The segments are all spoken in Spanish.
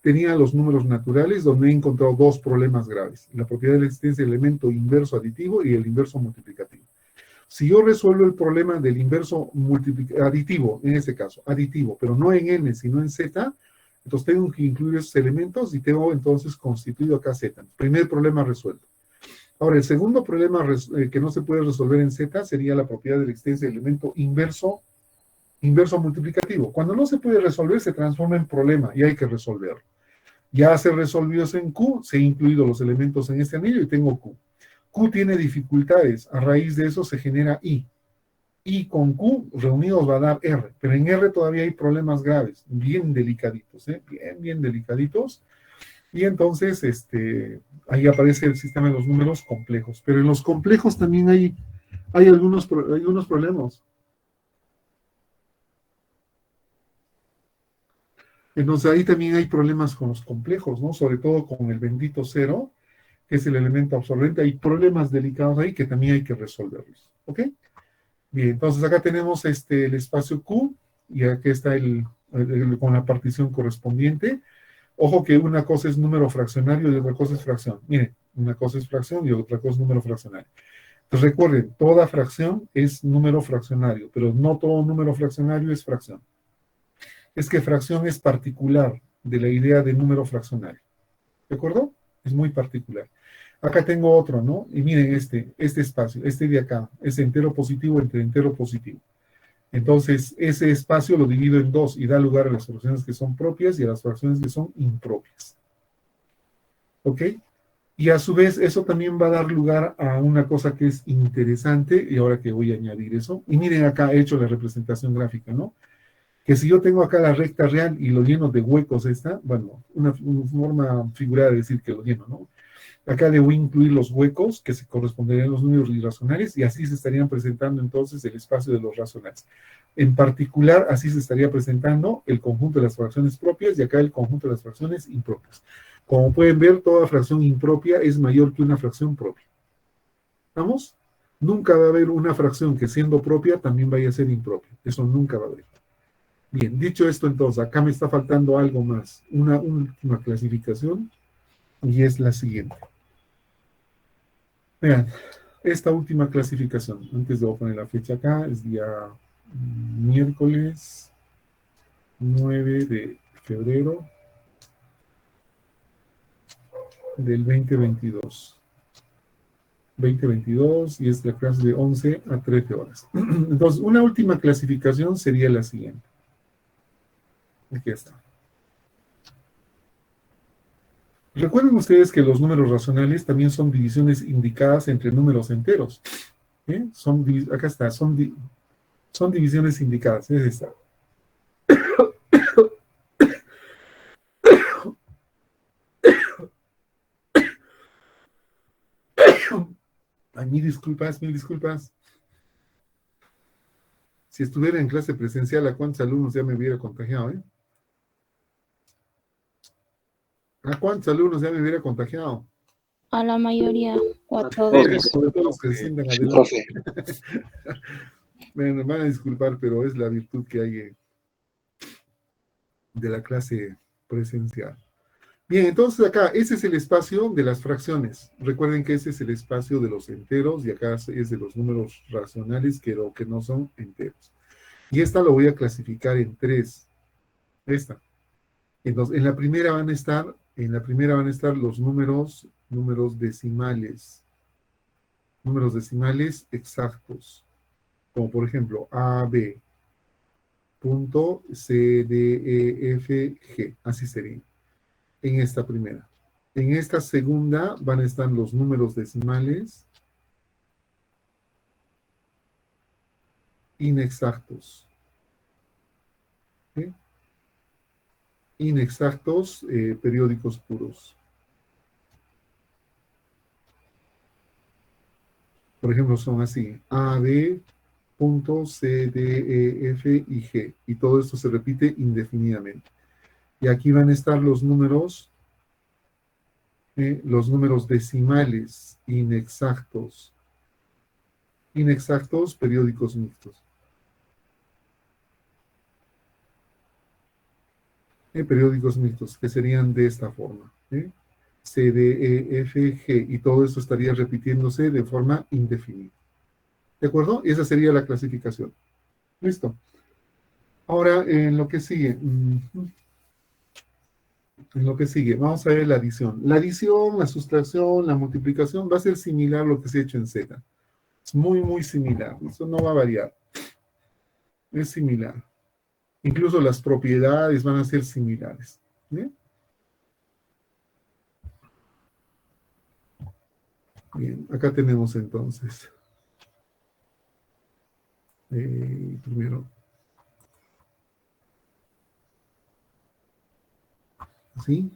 tenía los números naturales, donde he encontrado dos problemas graves: la propiedad de la existencia del elemento inverso aditivo y el inverso multiplicativo. Si yo resuelvo el problema del inverso aditivo, en este caso, aditivo, pero no en n, sino en z, entonces tengo que incluir esos elementos y tengo entonces constituido acá z. Primer problema resuelto. Ahora, el segundo problema que no se puede resolver en z sería la propiedad de la existencia del elemento inverso multiplicativo. Cuando no se puede resolver, se transforma en problema y hay que resolverlo. Ya se resolvió eso en Q, se han incluido los elementos en este anillo y tengo Q. Q tiene dificultades, a raíz de eso se genera I. I con Q reunidos va a dar R, pero en R todavía hay problemas graves, bien delicaditos, bien delicaditos, y entonces ahí aparece el sistema de los números complejos, pero en los complejos también hay algunos problemas. Entonces ahí también hay problemas con los complejos, ¿no? Sobre todo con el bendito cero, que es el elemento absorbente. Hay problemas delicados ahí que también hay que resolverlos, ¿ok? Bien, entonces acá tenemos el espacio Q, y aquí está con la partición correspondiente. Ojo que una cosa es número fraccionario y otra cosa es fracción. Miren, una cosa es fracción y otra cosa es número fraccionario. Entonces recuerden, toda fracción es número fraccionario, pero no todo número fraccionario es fracción. Es que fracción es particular de la idea de número fraccionario. ¿De acuerdo? Es muy particular. Acá tengo otro, ¿no? Y miren este espacio, este de acá, es entero positivo entre entero positivo. Entonces, ese espacio lo divido en dos y da lugar a las fracciones que son propias y a las fracciones que son impropias. ¿Ok? Y a su vez, eso también va a dar lugar a una cosa que es interesante, y ahora que voy a añadir eso. Y miren acá, he hecho la representación gráfica, ¿no? Que si yo tengo acá la recta real y lo lleno de huecos bueno, una forma figurada de decir que lo lleno, ¿no? Acá debo incluir los huecos que se corresponderían a los números irracionales y así se estarían presentando entonces el espacio de los racionales. En particular, así se estaría presentando el conjunto de las fracciones propias y acá el conjunto de las fracciones impropias. Como pueden ver, toda fracción impropia es mayor que una fracción propia. ¿Estamos? Nunca va a haber una fracción que siendo propia también vaya a ser impropia. Eso nunca va a haber. Bien, dicho esto entonces, acá me está faltando algo más. Una última clasificación y es la siguiente. Vean, esta última clasificación, antes de poner la fecha acá, es día miércoles 9 de febrero del 2022, y es la clase de 11 a 13 horas. Entonces, una última clasificación sería la siguiente. Aquí está. Recuerden ustedes que los números racionales también son divisiones indicadas entre números enteros. Acá está, son divisiones indicadas. Es esta. Ay, mil disculpas, mil disculpas. Si estuviera en clase presencial, ¿a cuántos alumnos ya me hubiera contagiado? ¿A cuántos alumnos ya me hubiera contagiado? A la mayoría o a todos. Sobre todo los que se sientan adelante. Me van a disculpar, pero es la virtud que hay de la clase presencial. Bien, entonces acá, ese es el espacio de las fracciones. Recuerden que ese es el espacio de los enteros y acá es de los números racionales que no son enteros. Y esta lo voy a clasificar en tres. Esta. Entonces, en la primera van a estar los números decimales. Números decimales exactos. Como por ejemplo, A, B, punto, C, D, E, F, G. Así sería. En esta primera. En esta segunda van a estar los números decimales inexactos. ¿Sí? Inexactos, periódicos puros. Por ejemplo, son así: A, B, punto, C, D, E, F y G. Y todo esto se repite indefinidamente. Y aquí van a estar los números decimales inexactos. Inexactos, periódicos mixtos. periódicos mixtos, que serían de esta forma. C, D, E, F, G, y todo esto estaría repitiéndose de forma indefinida. ¿De acuerdo? Y esa sería la clasificación. Listo. Ahora, en lo que sigue, vamos a ver la adición. La adición, la sustracción, la multiplicación va a ser similar a lo que se ha hecho en Z. Es muy, muy similar. Eso no va a variar. Es similar. Incluso las propiedades van a ser similares. ¿Bien? Bien, acá tenemos entonces, primero, ¿sí?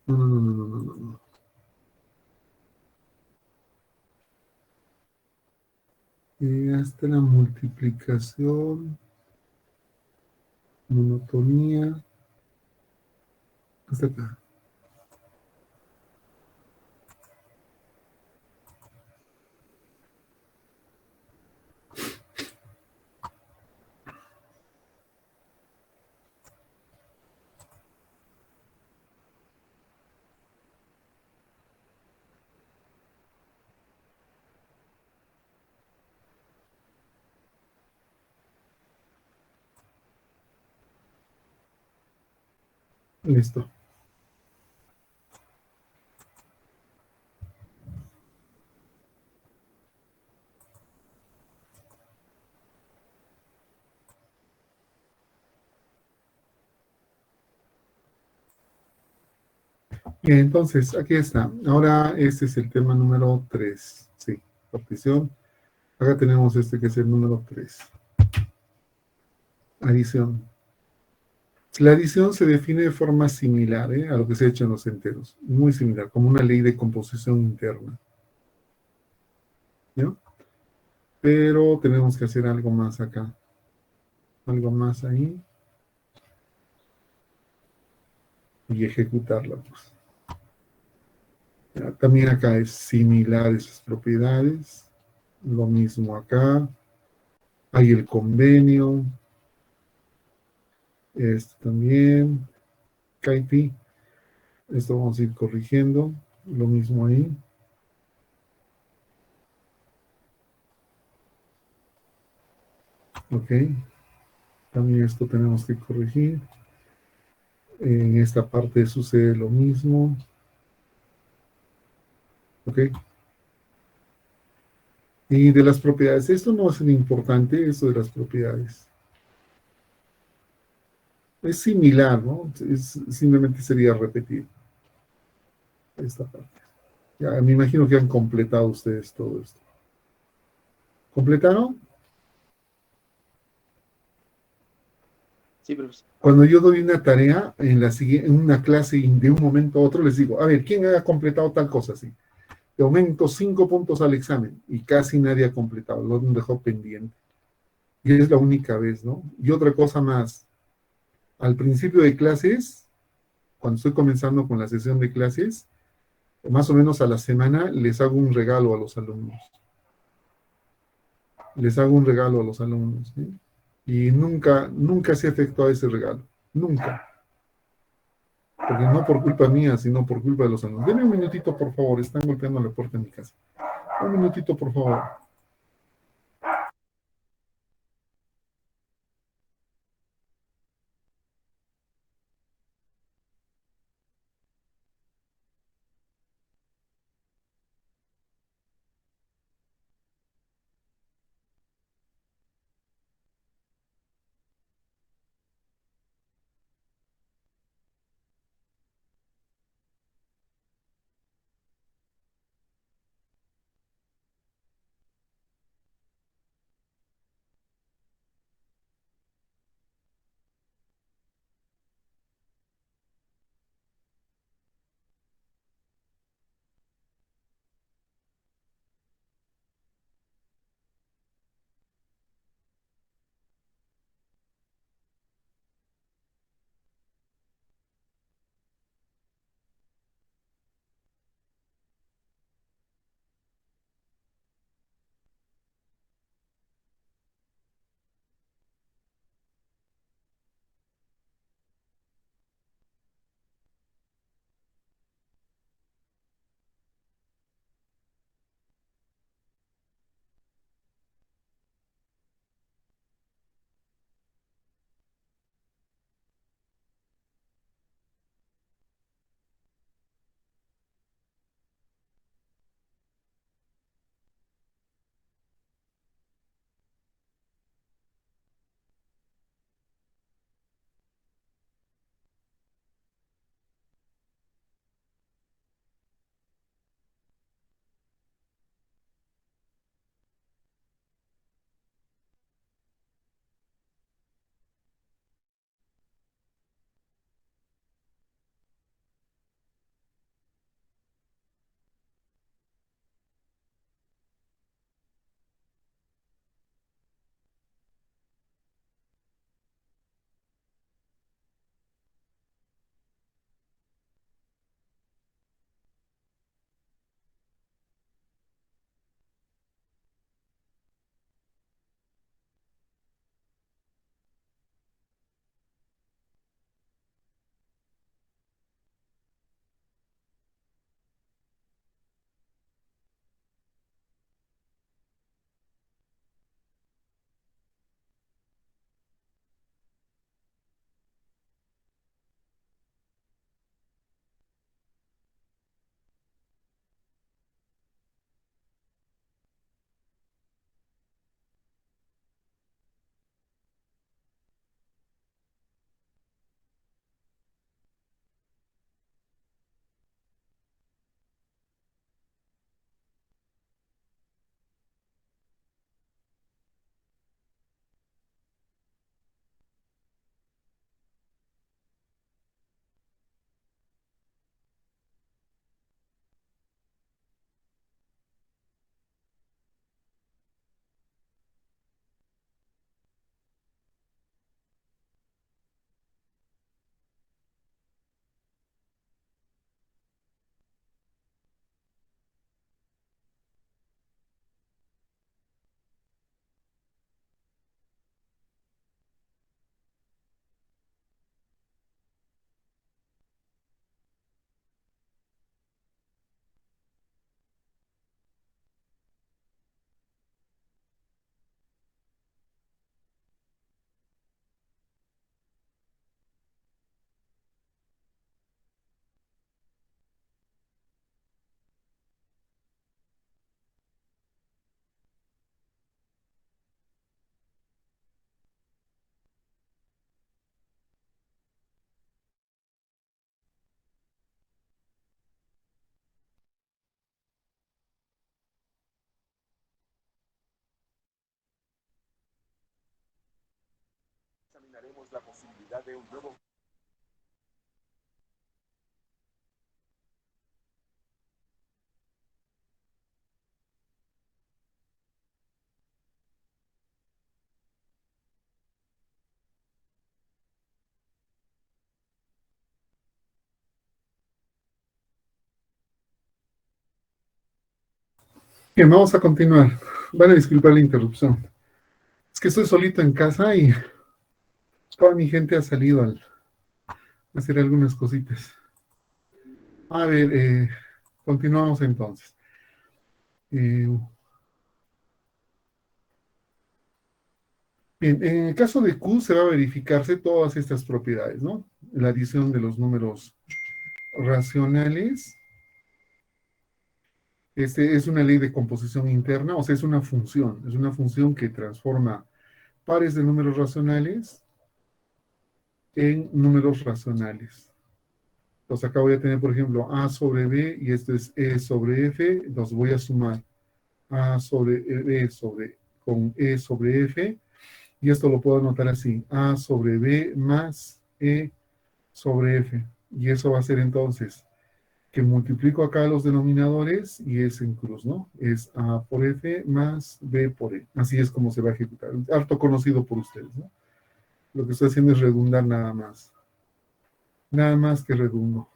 No, no, no, no, no, no, no. Hasta la multiplicación, monotonía, hasta acá. Listo. Bien, entonces, aquí está. Ahora este es el tema número 3. Sí, partición. Acá tenemos este que es el número 3. Adición. La adición se define de forma similar, a lo que se ha hecho en los enteros. Muy similar, como una ley de composición interna. ¿No? Pero tenemos que hacer algo más acá. Algo más ahí. Y ejecutarla, pues. Ya, también acá es similar esas propiedades. Lo mismo acá. Hay el convenio. Este también. KIP. Esto vamos a ir corrigiendo. Lo mismo ahí. Ok. También esto tenemos que corregir. En esta parte sucede lo mismo. Ok. Y de las propiedades. Esto no es importante, esto de las propiedades. Es similar, ¿no? Simplemente sería repetir esta parte. Ya, me imagino que han completado ustedes todo esto. ¿Completaron? Sí, profesor. Cuando yo doy una tarea en una clase y de un momento a otro les digo, a ver, ¿quién ha completado tal cosa? Sí. De aumento 5 puntos al examen y casi nadie ha completado, lo dejó pendiente. Y es la única vez, ¿no? Y otra cosa más, al principio de clases, cuando estoy comenzando con la sesión de clases, más o menos a la semana les hago un regalo a los alumnos. Les hago un regalo a los alumnos, ¿sí? Y nunca, nunca se efectúa ese regalo. Nunca. Porque no por culpa mía, sino por culpa de los alumnos. Denme un minutito, por favor. Están golpeando la puerta de mi casa. Un minutito, por favor. Bien, vamos a continuar. Van a disculpar la interrupción. Es que estoy solito en casa y toda mi gente ha salido a hacer algunas cositas. A ver, continuamos entonces. Eh, Bien, en el caso de Q se va a verificarse todas estas propiedades, ¿no? La adición de los números racionales. Este es una ley de composición interna, o sea, es una función que transforma pares de números racionales en números racionales. Entonces acá voy a tener, por ejemplo, A sobre B y esto es E sobre F, entonces voy a sumar A sobre B con E sobre F, y esto lo puedo anotar así, A sobre B más E sobre F, y eso va a ser entonces que multiplico acá los denominadores y es en cruz, ¿no? Es A por F más B por E. Así es como se va a ejecutar. Harto conocido por ustedes, ¿no? Lo que estoy haciendo es redundar nada más. Nada más que redundo.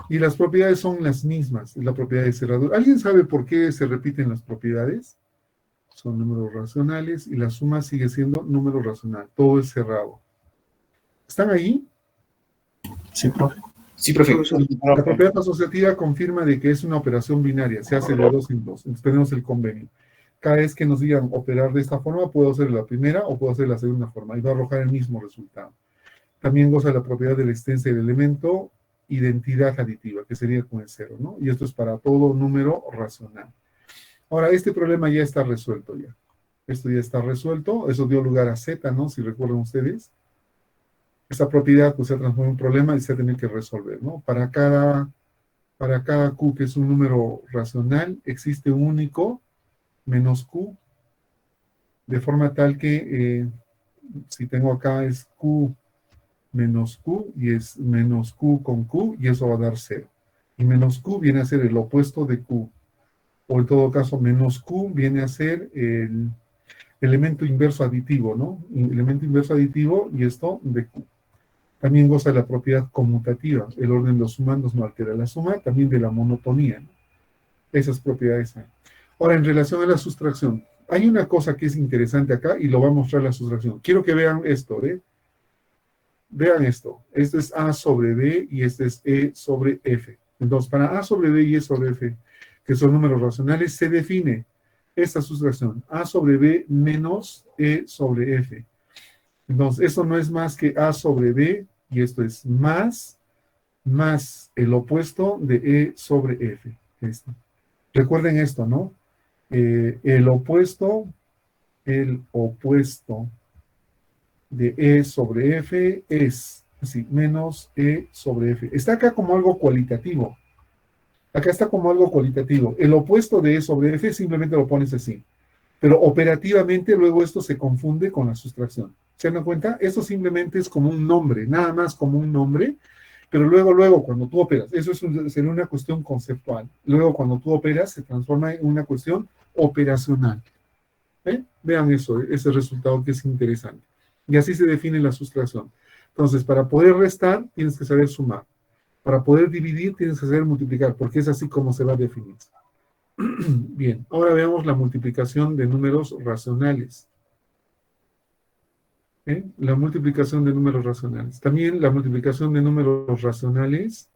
Y las propiedades son las mismas. La propiedad de cerradura. ¿Alguien sabe por qué se repiten las propiedades? Son números racionales y la suma sigue siendo número racional. Todo es cerrado. ¿Están ahí? Sí, profe. Sí, profe. La propiedad asociativa confirma de que es una operación binaria, se hace de 2 en 2. Entonces tenemos el convenio. Cada vez que nos digan operar de esta forma, puedo hacer la primera o puedo hacer la segunda forma y va a arrojar el mismo resultado. También goza de la propiedad de la extensa del elemento identidad aditiva, que sería con el 0, ¿no? Y esto es para todo número racional. Ahora, este problema ya está resuelto ya. Esto ya está resuelto, eso dio lugar a Z, ¿no? Si recuerdan ustedes. Esta propiedad pues se transforma en un problema y se tiene que resolver, ¿no? Para cada Q que es un número racional, existe un único menos Q, de forma tal que si tengo acá es Q menos Q y es menos Q con Q y eso va a dar 0. Y menos Q viene a ser el opuesto de Q. O en todo caso, menos Q viene a ser el elemento inverso aditivo, ¿no? El elemento inverso aditivo y esto de Q. También goza de la propiedad conmutativa. El orden de los sumandos no altera la suma, también de la monotonía, ¿no? Esas propiedades hay. Ahora, en relación a la sustracción, hay una cosa que es interesante acá y lo va a mostrar la sustracción. Quiero que vean esto, ¿eh? Vean esto. Esto es A sobre B y este es E sobre F. Entonces, para A sobre B y E sobre F, que son números racionales, se define esta sustracción. A sobre B menos E sobre F. Entonces, eso no es más que A sobre B, y esto es más el opuesto de E sobre F. Esto. Recuerden esto, ¿no? El opuesto de E sobre F es, así, menos E sobre F. Está acá como algo cualitativo. Acá está como algo cualitativo. El opuesto de E sobre F simplemente lo pones así. Pero operativamente luego esto se confunde con la sustracción. ¿Se dan cuenta? Esto simplemente es como un nombre, nada más como un nombre, pero luego, cuando tú operas, eso sería una cuestión conceptual. Luego, cuando tú operas, se transforma en una cuestión operacional. Vean eso, ese resultado que es interesante. Y así se define la sustracción. Entonces, para poder restar, tienes que saber sumar. Para poder dividir, tienes que saber multiplicar, porque es así como se va a definir. Bien, ahora veamos la multiplicación de números racionales. La multiplicación de números racionales. También la multiplicación de números racionales.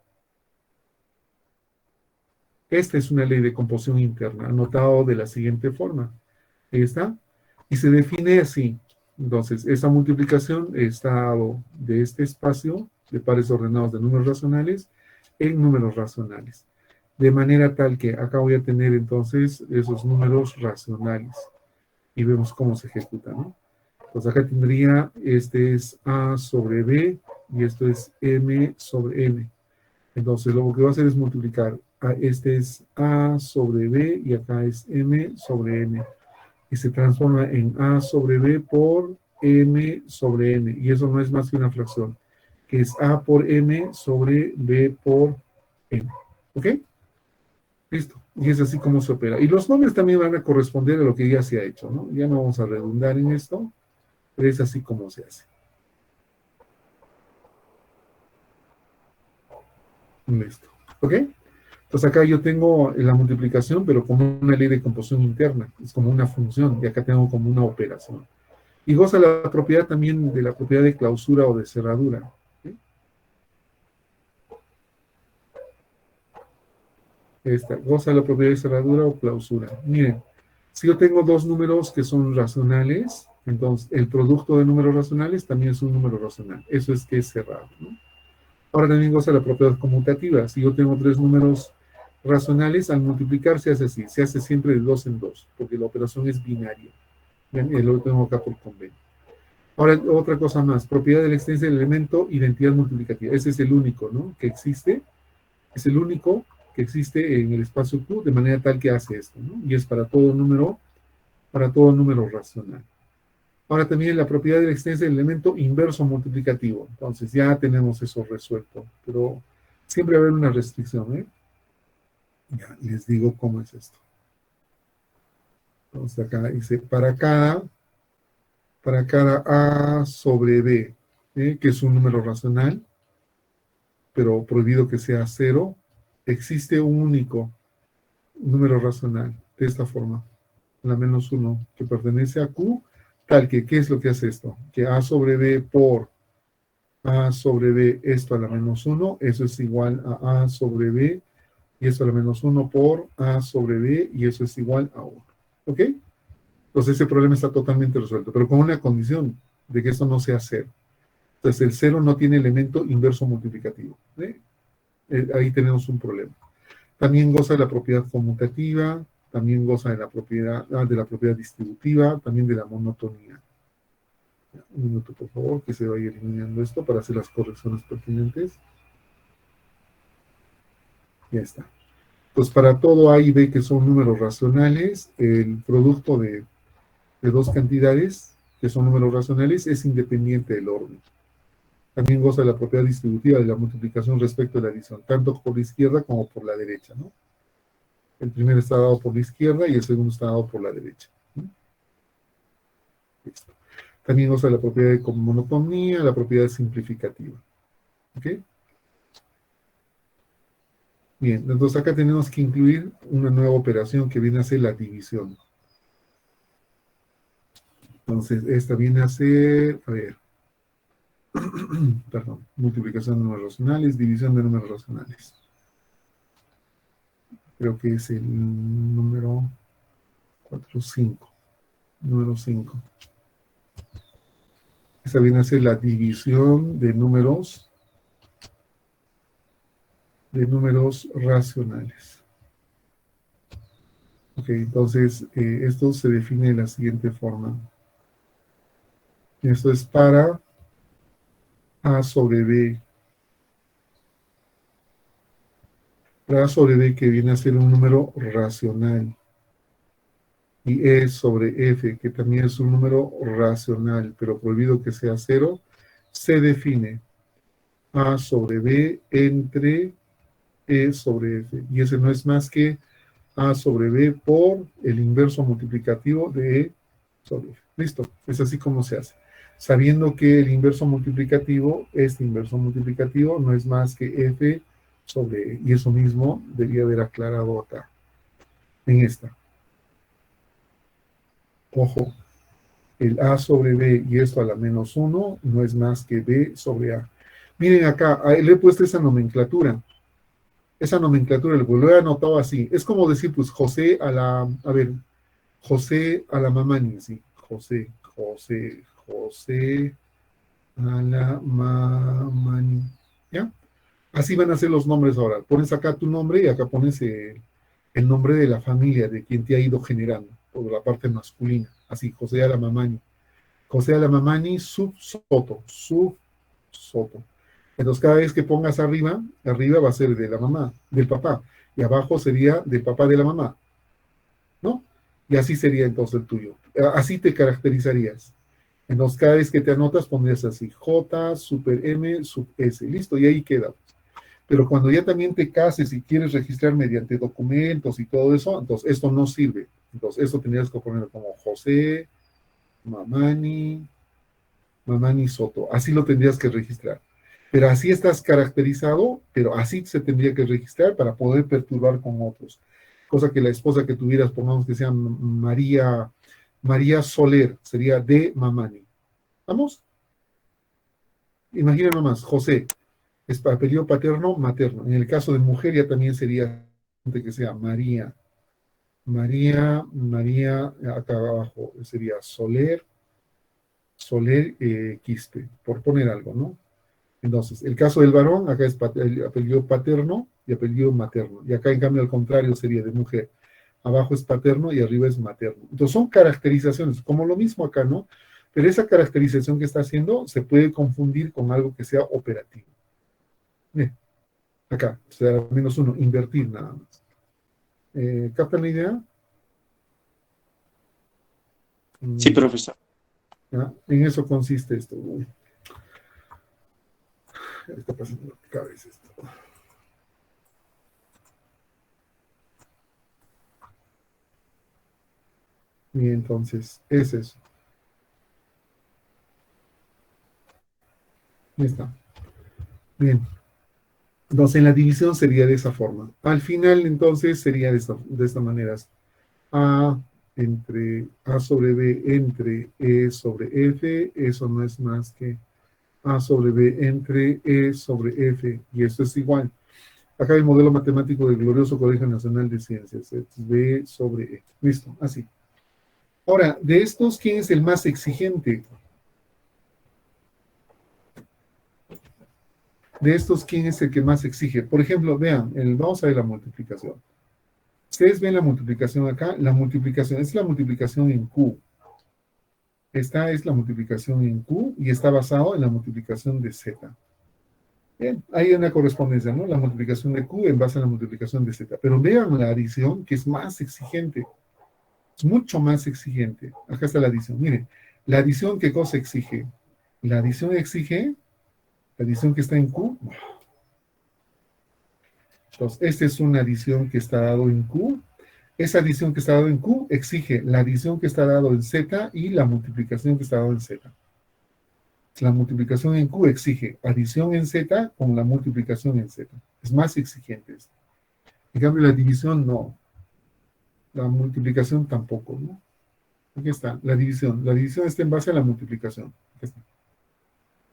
Esta es una ley de composición interna, anotado de la siguiente forma. Ahí está. Y se define así. Entonces, esa multiplicación está dado de este espacio de pares ordenados de números racionales en números racionales. De manera tal que acá voy a tener entonces esos números racionales. Y vemos cómo se ejecuta, ¿no? Pues acá tendría, este es A sobre B y esto es M sobre N. Entonces lo que voy a hacer es multiplicar. Este es A sobre B y acá es M sobre N. Y se transforma en A sobre B por m sobre n, y eso no es más que una fracción, que es a por m sobre b por n. ¿Ok? Listo. Y es así como se opera. Y los nombres también van a corresponder a lo que ya se ha hecho, ¿no? Ya no vamos a redundar en esto, pero es así como se hace. Listo. ¿Ok? Entonces acá yo tengo la multiplicación, pero como una ley de composición interna. Es como una función, y acá tengo como una operación. Y goza la propiedad también de la propiedad de clausura o de cerradura. ¿Sí? Esta, goza la propiedad de cerradura o clausura. Miren, si yo tengo dos números que son racionales, entonces el producto de números racionales también es un número racional. Eso es que es cerrado, ¿no? Ahora también goza la propiedad conmutativa. Si yo tengo tres números racionales, al multiplicar se hace así, se hace siempre de dos en dos, porque la operación es binaria. Bien, y lo tengo acá por convenio. Ahora, otra cosa más, propiedad de la existencia del elemento, identidad multiplicativa. Ese es el único, ¿no? Que existe, es el único que existe en el espacio Q, de manera tal que hace esto, ¿no? Y es para todo número racional. Ahora también la propiedad de la existencia del elemento inverso multiplicativo. Entonces ya tenemos eso resuelto, pero siempre va a haber una restricción, ¿eh? Ya les digo cómo es esto. Entonces acá dice, para cada A sobre B, que es un número racional, pero prohibido que sea cero, existe un único número racional, de esta forma, la menos 1, que pertenece a Q, tal que, ¿qué es lo que hace esto? Que A sobre B por A sobre B, esto a la menos 1, eso es igual a A sobre B, y esto a la menos 1 por A sobre B, y eso es igual a 1. ¿Ok? Entonces ese problema está totalmente resuelto, pero con una condición de que esto no sea cero. Entonces el cero no tiene elemento inverso multiplicativo. Ahí tenemos un problema. También goza de la propiedad conmutativa, también goza de la propiedad distributiva, también de la monotonía. Un minuto, por favor, que se vaya eliminando esto para hacer las correcciones pertinentes. Ya está. Pues para todo A y B, que son números racionales, el producto de dos cantidades, que son números racionales, es independiente del orden. También goza de la propiedad distributiva de la multiplicación respecto de la adición, tanto por la izquierda como por la derecha, ¿no? El primero está dado por la izquierda y el segundo está dado por la derecha. Listo. También goza de la propiedad de monotonía, la propiedad simplificativa. ¿Ok? Bien, entonces acá tenemos que incluir una nueva operación que viene a ser la división. Entonces, esta viene a ser, a ver, perdón, multiplicación de números racionales, división de números racionales. Creo que es el número 4, 5. Número 5. Esta viene a ser la división de números racionales. Ok, entonces esto se define de la siguiente forma. Esto es para A sobre B. Para A sobre B, que viene a ser un número racional. Y E sobre F, que también es un número racional, pero prohibido que sea cero, se define A sobre B entre E sobre F. Y ese no es más que A sobre B por el inverso multiplicativo de E sobre F. Listo, es así como se hace. Sabiendo que el inverso multiplicativo, este inverso multiplicativo, no es más que F sobre E. Y eso mismo debía haber aclarado acá, en esta. Ojo, el A sobre B y esto a la menos 1 no es más que B sobre A. Miren acá, le he puesto esa nomenclatura. Esa nomenclatura lo he anotado así. Es como decir, pues, José a la mamani, sí. José a la mamani. ¿Ya? Así van a ser los nombres ahora. Pones acá tu nombre y acá pones el nombre de la familia, de quien te ha ido generando, por la parte masculina. Así, José a la mamani. José a la mamani, sub soto. Entonces, cada vez que pongas arriba va a ser de la mamá, del papá, y abajo sería del papá de la mamá, ¿no? Y así sería entonces el tuyo. Así te caracterizarías. Entonces, cada vez que te anotas, pondrías así, J, super M, sub S, listo, y ahí queda. Pero cuando ya también te cases y quieres registrar mediante documentos y todo eso, entonces esto no sirve. Entonces, esto tendrías que poner como José, Mamani, Mamani Soto. Así lo tendrías que registrar. Pero así estás caracterizado, pero así se tendría que registrar para poder perturbar con otros. Cosa que la esposa que tuvieras, pongamos que sea María, María Soler, sería de Mamani. ¿Vamos? Imagina nomás, José, es apellido paterno, materno. En el caso de mujer ya también sería que sea María. María, acá abajo sería Soler, Quispe, por poner algo, ¿no? Entonces, el caso del varón, acá es el apellido paterno y apellido materno. Y acá, en cambio, al contrario, sería de mujer. Abajo es paterno y arriba es materno. Entonces, son caracterizaciones, como lo mismo acá, ¿no? Pero esa caracterización que está haciendo se puede confundir con algo que sea operativo. Acá, o sea, -1, invertir nada más. ¿Captan la idea? Sí, profesor. ¿Ya? En eso consiste esto. Uy. Está pasando lo que cabe es esto. Y entonces, es eso. Ahí está. Bien. Entonces, en la división sería de esa forma. Al final, entonces, sería de esta manera. A entre A sobre B entre E sobre F, eso no es más que A sobre B entre E sobre F, y esto es igual. Acá el modelo matemático del glorioso Colegio Nacional de Ciencias, es B sobre E. Listo, así. Ahora, de estos, ¿quién es el más exigente? De estos, ¿quién es el que más exige? Por ejemplo, vean, vamos a ver la multiplicación. Ustedes ven la multiplicación acá, la multiplicación es la multiplicación en Q. Esta es la multiplicación en Q y está basado en la multiplicación de Z. Bien, hay una correspondencia, ¿no? La multiplicación de Q en base a la multiplicación de Z. Pero vean la adición, que es más exigente. Es mucho más exigente. Acá está la adición. Miren, la adición, ¿qué cosa exige? La adición exige, la adición que está en Q. Entonces, esta es una adición que está dado en Q. Esa adición que está dado en Q exige la adición que está dado en Z y la multiplicación que está dado en Z. La multiplicación en Q exige adición en Z con la multiplicación en Z. Es más exigente esto. En cambio, la división no. La multiplicación tampoco, ¿no? Aquí está, la división. La división está en base a la multiplicación. Aquí está.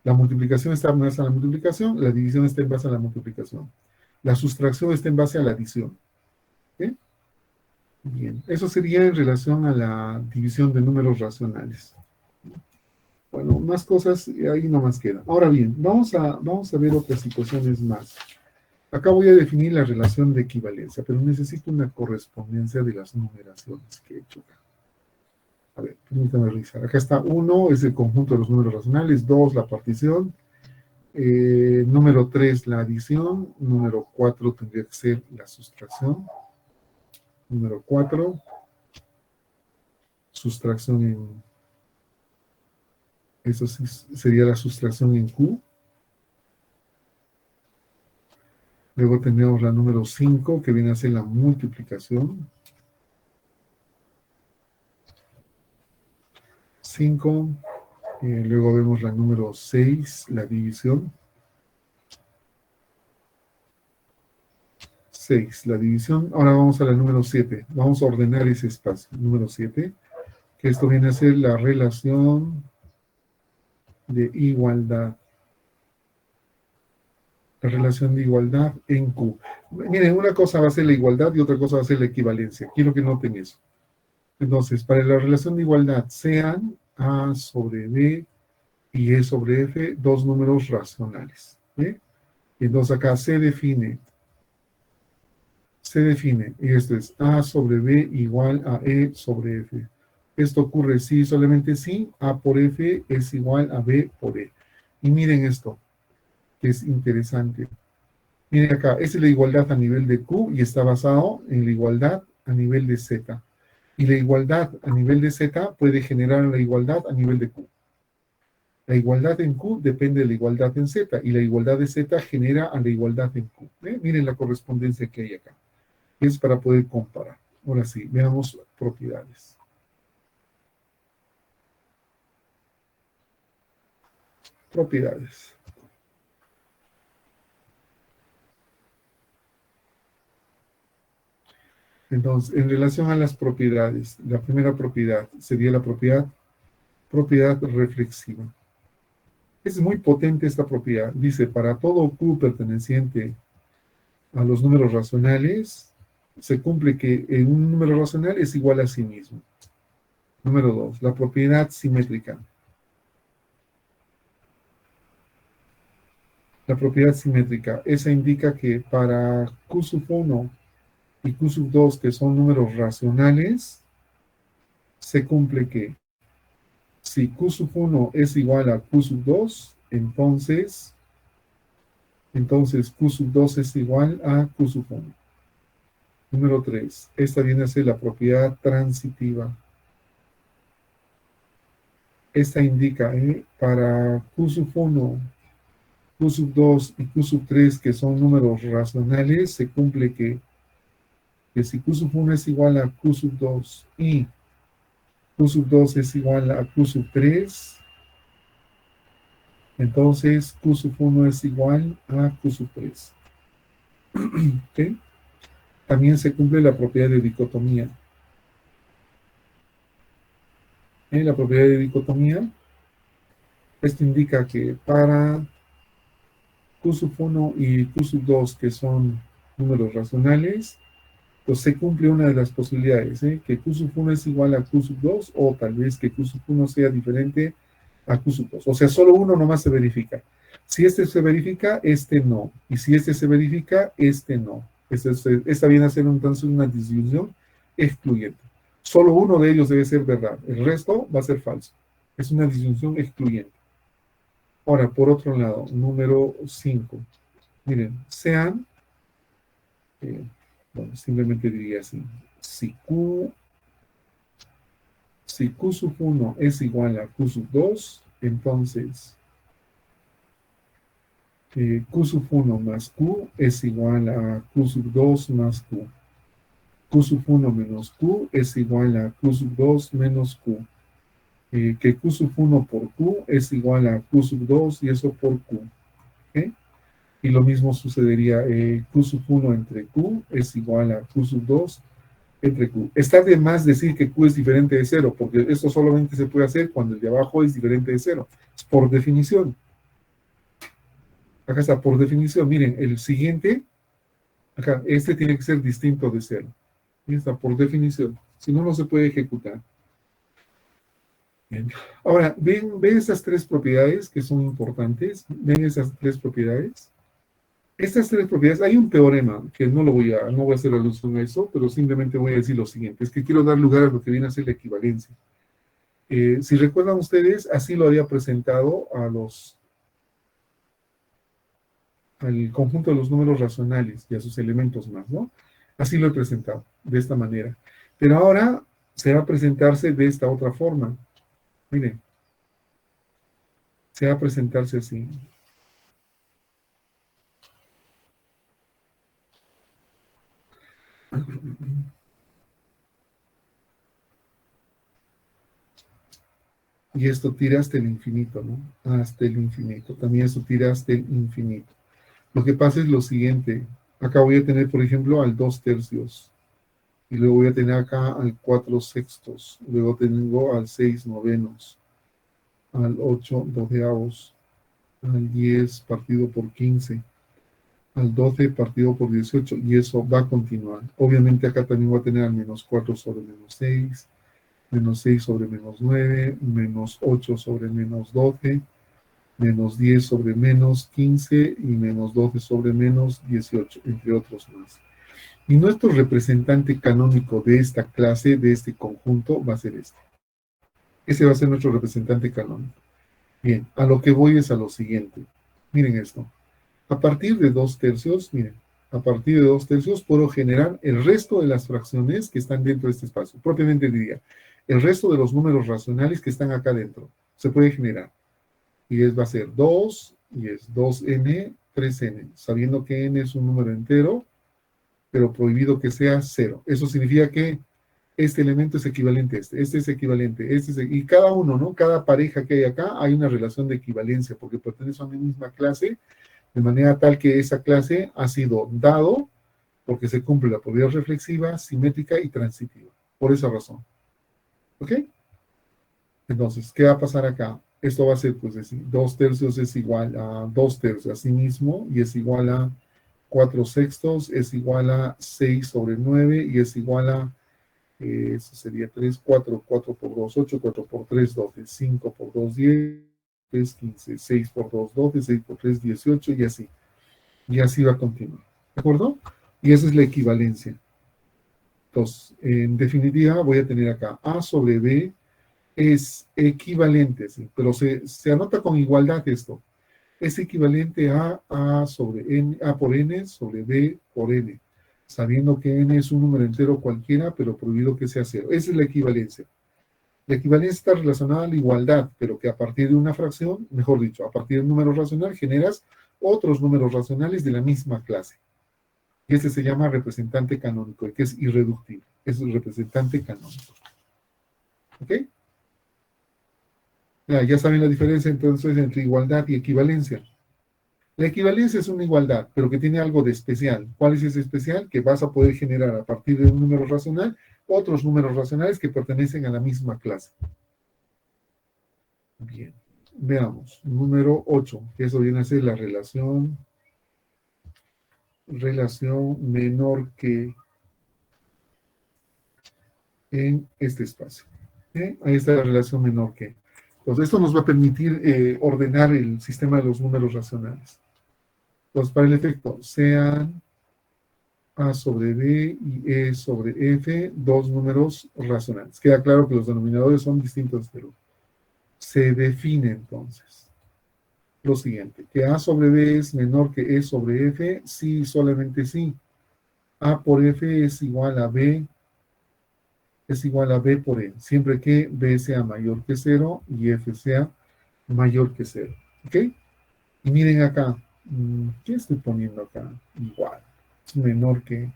La multiplicación está en base a la multiplicación, la división está en base a la multiplicación. La sustracción está en base a la adición. ¿Okay? Bien, eso sería en relación a la división de números racionales. Bueno, más cosas, ahí no más queda. Ahora bien, vamos a ver otras situaciones más. Acá voy a definir la relación de equivalencia, pero necesito una correspondencia de las numeraciones que he hecho acá. A ver, permítame revisar. Acá está 1, es el conjunto de los números racionales, 2, la partición, número 3, la adición, número 4 tendría que ser la sustracción, número 4, sustracción en... Eso sí sería la sustracción en Q. Luego tenemos la número 5, que viene a ser la multiplicación. 5. Luego vemos la número 6, la división. 6, la división. Ahora vamos a la número 7. Vamos a ordenar ese espacio. Número 7, que esto viene a ser la relación de igualdad. La relación de igualdad en Q. Miren, una cosa va a ser la igualdad y otra cosa va a ser la equivalencia. Quiero que noten eso. Entonces, para la relación de igualdad, sean A sobre B y E sobre F dos números racionales. ¿Eh? Y entonces acá se define, y esto es A sobre B igual a E sobre F. Esto ocurre si, solamente si, A por F es igual a B por E. Y miren esto, que es interesante. Miren acá, esa es la igualdad a nivel de Q y está basado en la igualdad a nivel de Z. Y la igualdad a nivel de Z puede generar la igualdad a nivel de Q. La igualdad en Q depende de la igualdad en Z, y la igualdad de Z genera a la igualdad en Q. Miren la correspondencia que hay acá. Es para poder comparar. Ahora sí, veamos propiedades. Propiedades. Entonces, en relación a las propiedades, la primera propiedad sería la propiedad reflexiva. Es muy potente esta propiedad. Dice, para todo Q perteneciente a los números racionales, se cumple que un número racional es igual a sí mismo. Número 2, la propiedad simétrica. La propiedad simétrica, esa indica que para Q sub 1 y Q sub 2, que son números racionales, se cumple que si Q sub 1 es igual a Q sub 2, entonces Q sub 2 es igual a Q sub 1. Número 3, esta viene a ser la propiedad transitiva. Esta indica para Q sub 1, Q sub 2 y Q sub 3, que son números racionales, se cumple que si Q sub 1 es igual a Q sub 2 y Q sub 2 es igual a Q sub 3, entonces Q sub 1 es igual a Q sub 3. ¿Okay? También se cumple la propiedad de dicotomía. La propiedad de dicotomía, esto indica que para Q sub 1 y Q sub 2, que son números racionales, pues se cumple una de las posibilidades, que Q sub 1 es igual a Q sub 2, o tal vez que Q sub 1 sea diferente a Q sub 2. O sea, solo uno nomás se verifica. Si este se verifica, este no. Y si este se verifica, este no. Esta viene a ser entonces una disyunción excluyente. Solo uno de ellos debe ser verdad. El resto va a ser falso. Es una disyunción excluyente. Ahora, por otro lado, número 5. Miren, sean, bueno, simplemente diría así. Si Q sub 1 es igual a Q sub 2, entonces Q sub 1 más Q es igual a Q sub 2 más Q. Q sub 1 menos Q es igual a Q sub 2 menos Q. Que Q sub 1 por Q es igual a Q sub 2 y eso por Q. ¿Okay? Y lo mismo sucedería, Q sub 1 entre Q es igual a Q sub 2 entre Q. Está de más decir que Q es diferente de 0, porque esto solamente se puede hacer cuando el de abajo es diferente de 0. Es por definición. Acá está, por definición. Miren, el siguiente, acá, este tiene que ser distinto de 0. Ahí está, por definición. Si no, no se puede ejecutar. Bien. Ahora, ¿ven esas tres propiedades que son importantes? ¿Ven esas tres propiedades? Estas tres propiedades, hay un teorema que no voy a hacer alusión a eso, pero simplemente voy a decir lo siguiente, es que quiero dar lugar a lo que viene a ser la equivalencia. Si recuerdan ustedes, así lo había presentado al conjunto de los números racionales y a sus elementos más, ¿no? Así lo he presentado, de esta manera. Pero ahora se va a presentarse de esta otra forma. Miren, se va a presentarse así. Y esto tira hasta el infinito, ¿no? Hasta el infinito. También esto tira hasta el infinito. Lo que pasa es lo siguiente. Acá voy a tener, por ejemplo, al 2/3. Y luego voy a tener acá al 4/6. Luego tengo al 6/9. Al 8/12. Al 10 partido por 15. Al 12 partido por 18. Y eso va a continuar. Obviamente acá también voy a tener al -4 sobre -6. -6 sobre -9, -8 sobre -12, -10 sobre -15 y -12 sobre -18, entre otros más. Y nuestro representante canónico de esta clase, de este conjunto, va a ser este. Ese va a ser nuestro representante canónico. Bien, a lo que voy es a lo siguiente. Miren esto. A partir de 2/3, miren, a partir de 2/3 puedo generar el resto de las fracciones que están dentro de este espacio. Propiamente diría, el resto de los números racionales que están acá dentro. Se puede generar. y va a ser 2, y es 2n, 3n, sabiendo que n es un número entero, pero prohibido que sea 0. Eso significa que este elemento es equivalente a este es equivalente, y cada uno, ¿no? Cada pareja que hay acá, hay una relación de equivalencia, porque pertenecen a una misma clase, de manera tal que esa clase ha sido dado porque se cumple la propiedad reflexiva, simétrica y transitiva. Por esa razón. ¿Ok? Entonces, ¿qué va a pasar acá? Esto va a ser, pues, decir, 2/3 es igual a 2/3 a sí mismo, y es igual a 4/6, es igual a 6/9, y es igual a, eso sería 3, 4, 4 por 2, 8, 4 por 3, 12, 5 por 2, 10, 3, 15, 6 por 2, 12, 6 por 3, 18, y así. Y así va a continuar. ¿De acuerdo? Y esa es la equivalencia. Entonces, en definitiva, voy a tener acá A sobre B es equivalente, ¿sí? Pero se anota con igualdad esto. Es equivalente a A sobre N, A por N sobre B por N, sabiendo que N es un número entero cualquiera, pero prohibido que sea 0. Esa es la equivalencia. La equivalencia está relacionada a la igualdad, pero que a partir de una fracción, mejor dicho, a partir de un número racional, generas otros números racionales de la misma clase. Y este se llama representante canónico, el que es irreductible. Es el representante canónico. ¿Ok? Ya saben la diferencia entonces entre igualdad y equivalencia. La equivalencia es una igualdad, pero que tiene algo de especial. ¿Cuál es ese especial? Que vas a poder generar a partir de un número racional otros números racionales que pertenecen a la misma clase. Bien, veamos. Número 8, que eso viene a ser la relación menor que en este espacio. Ahí está la relación menor que. Entonces, esto nos va a permitir ordenar el sistema de los números racionales. Entonces, para el efecto, sean A sobre B y E sobre F, dos números racionales. Queda claro que los denominadores son distintos, pero se define entonces lo siguiente, que A sobre B es menor que E sobre F, sí, solamente sí. A por F es igual a B por E, siempre que B sea mayor que 0 y F sea mayor que 0. ¿Ok? Y miren acá, ¿qué estoy poniendo acá? Igual, es menor que,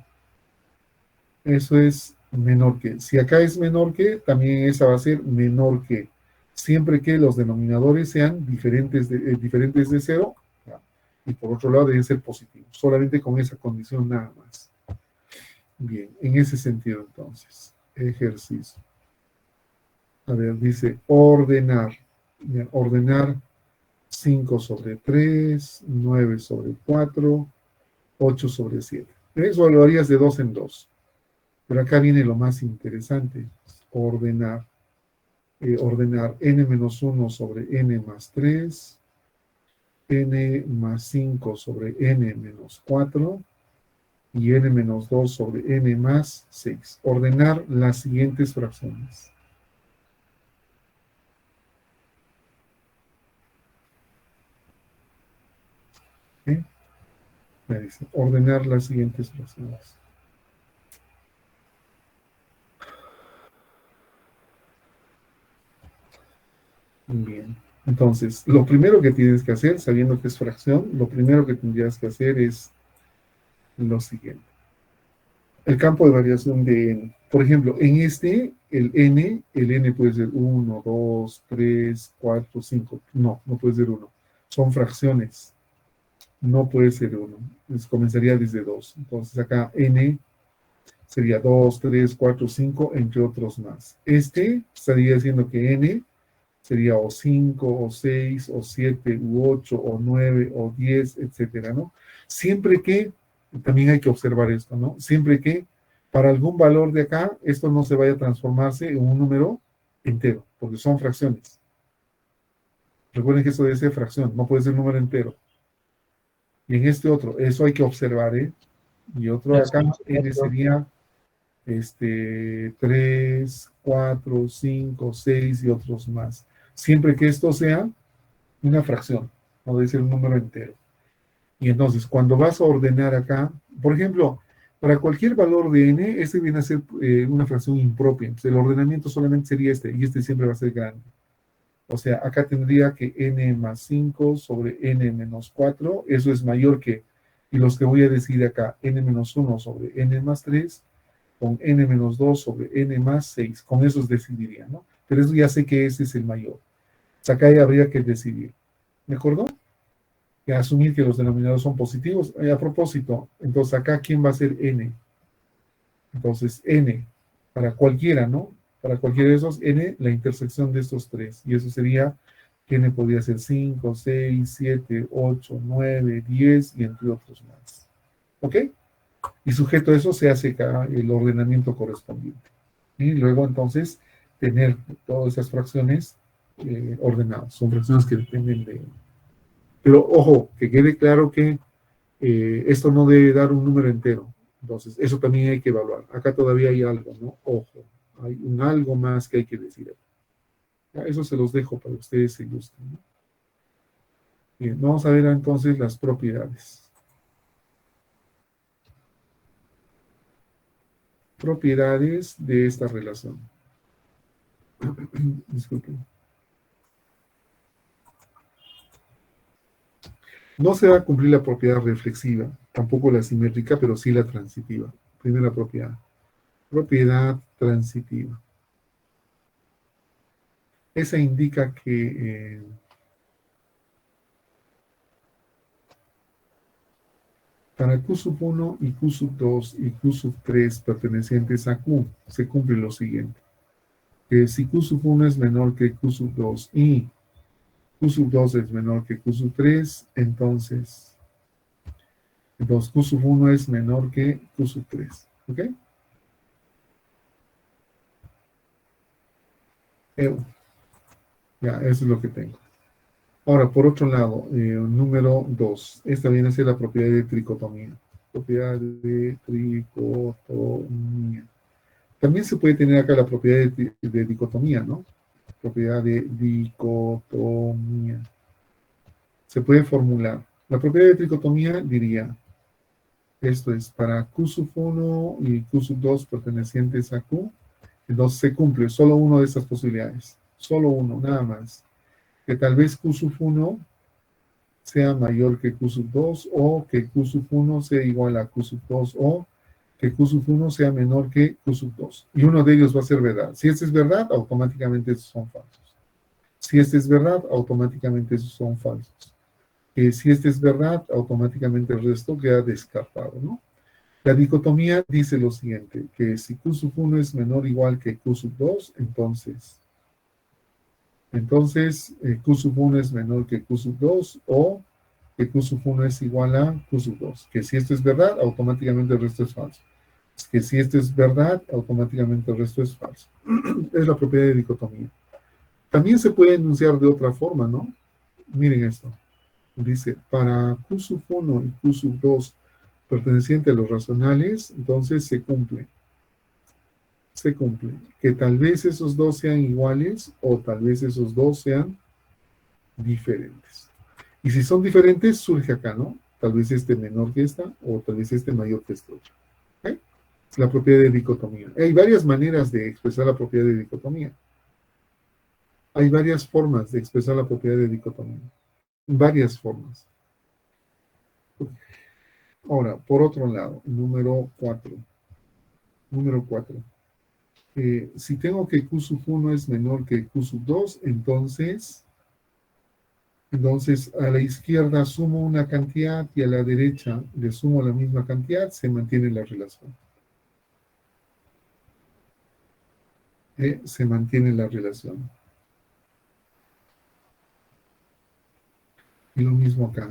eso es menor que. Si acá es menor que, también esa va a ser menor que, siempre que los denominadores sean diferentes de 0, y por otro lado deben ser positivos, solamente con esa condición nada más. Bien, en ese sentido entonces, ejercicio. A ver, dice ordenar. Bien, ordenar 5 sobre 3, 9 sobre 4, 8 sobre 7. Eso lo harías de 2 en 2. Pero acá viene lo más interesante. Ordenar. Ordenar n-1 sobre n más 3, n más 5 sobre n menos 4, y n-2 sobre n más 6. Ordenar las siguientes fracciones. ¿Okay? Me dice, ordenar las siguientes fracciones. Bien, entonces, lo primero que tienes que hacer, sabiendo que es fracción, lo primero que tendrías que hacer es lo siguiente. El campo de variación de n. Por ejemplo, en este, el n puede ser 1, 2, 3, 4, 5. No, no puede ser 1. Son fracciones. No puede ser 1. Entonces comenzaría desde 2. Entonces acá n sería 2, 3, 4, 5, entre otros más. Este estaría diciendo que n sería o 5, o 6, o 7, u 8, o 9, o 10, etcétera, ¿no? Siempre que, también hay que observar esto, ¿no? Siempre que para algún valor de acá, esto no se vaya a transformarse en un número entero, porque son fracciones. Recuerden que esto debe ser fracción, no puede ser número entero. Y en este otro, eso hay que observar, ¿eh? Y otro acá, n sería 3, 4, 5, 6 y otros más. Siempre que esto sea una fracción, no debe ser un número entero. Y entonces, cuando vas a ordenar acá, por ejemplo, para cualquier valor de n, este viene a ser una fracción impropia. Entonces, el ordenamiento solamente sería este, y este siempre va a ser grande. O sea, acá tendría que n más 5 sobre n menos 4, eso es mayor que, y los que voy a decir acá, n menos 1 sobre n más 3, con n menos 2 sobre n más 6, con esos decidiría, ¿no? Pero eso ya sé que ese es el mayor. O sea, acá ya habría que decidir. ¿De acuerdo? Y asumir que los denominadores son positivos. A propósito, entonces acá, ¿quién va a ser n? Entonces, n, para cualquiera, ¿no? Para cualquiera de esos, n, la intersección de estos tres. Y eso sería que n podría ser 5, 6, 7, 8, 9, 10 y entre otros más. ¿Ok? Y sujeto a eso se hace acá el ordenamiento correspondiente. Y luego, entonces, tener todas esas fracciones ordenadas. Son fracciones que dependen de... Pero, ojo, que quede claro que esto no debe dar un número entero. Entonces, eso también hay que evaluar. Acá todavía hay algo, ¿no? Ojo, hay un algo más que hay que decir. Ya, eso se los dejo para que ustedes se ilustren, ¿no? Bien, vamos a ver entonces las propiedades. Propiedades de esta relación. Disculpen. No se va a cumplir la propiedad reflexiva, tampoco la simétrica, pero sí la transitiva. Primera propiedad. Propiedad transitiva. Esa indica que para Q sub 1 y Q sub 2 y Q sub 3 pertenecientes a Q, se cumple lo siguiente. Que si Q sub 1 es menor que Q sub 2 y Q sub 2 es menor que Q sub 3, entonces Q sub 1 es menor que Q sub 3. ¿Ok? Ya, eso es lo que tengo. Ahora, por otro lado, número 2. Esta viene a ser la propiedad de tricotomía. Propiedad de tricotomía. También se puede tener acá la propiedad de dicotomía, ¿no? Propiedad de dicotomía. Se puede formular. La propiedad de tricotomía diría, esto es, para Q sub 1 y Q sub 2 pertenecientes a Q, entonces se cumple solo una de estas posibilidades. Solo uno, nada más. Que tal vez Q sub 1 sea mayor que Q sub 2 o que Q sub 1 sea igual a Q sub 2 o que Q sub 1 sea menor que Q sub 2. Y uno de ellos va a ser verdad. Si este es verdad, automáticamente esos son falsos. Si este es verdad, automáticamente esos son falsos. Si este es verdad, automáticamente el resto queda descartado, ¿no? La dicotomía dice lo siguiente, que si Q sub 1 es menor o igual que Q sub 2, entonces Q sub 1 es menor que Q sub 2 o que Q sub 1 es igual a Q sub 2. Que si esto es verdad, automáticamente el resto es falso. Que si esto es verdad, automáticamente el resto es falso. Es la propiedad de dicotomía. También se puede enunciar de otra forma, ¿no? Miren esto. Dice, para Q sub 1 y Q sub 2 perteneciente a los racionales, entonces se cumple. Se cumple. Que tal vez esos dos sean iguales o tal vez esos dos sean diferentes. Y si son diferentes, surge acá, ¿no? Tal vez este menor que esta o tal vez este mayor que este otro. ¿Okay? Es la propiedad de dicotomía. Hay varias maneras de expresar la propiedad de dicotomía. Hay varias formas de expresar la propiedad de dicotomía. Varias formas. Ahora, por otro lado, número 4. Número 4. Si tengo que Q sub 1 es menor que Q sub 2, entonces a la izquierda sumo una cantidad y a la derecha le sumo la misma cantidad, se mantiene la relación. Se mantiene la relación. Y lo mismo acá.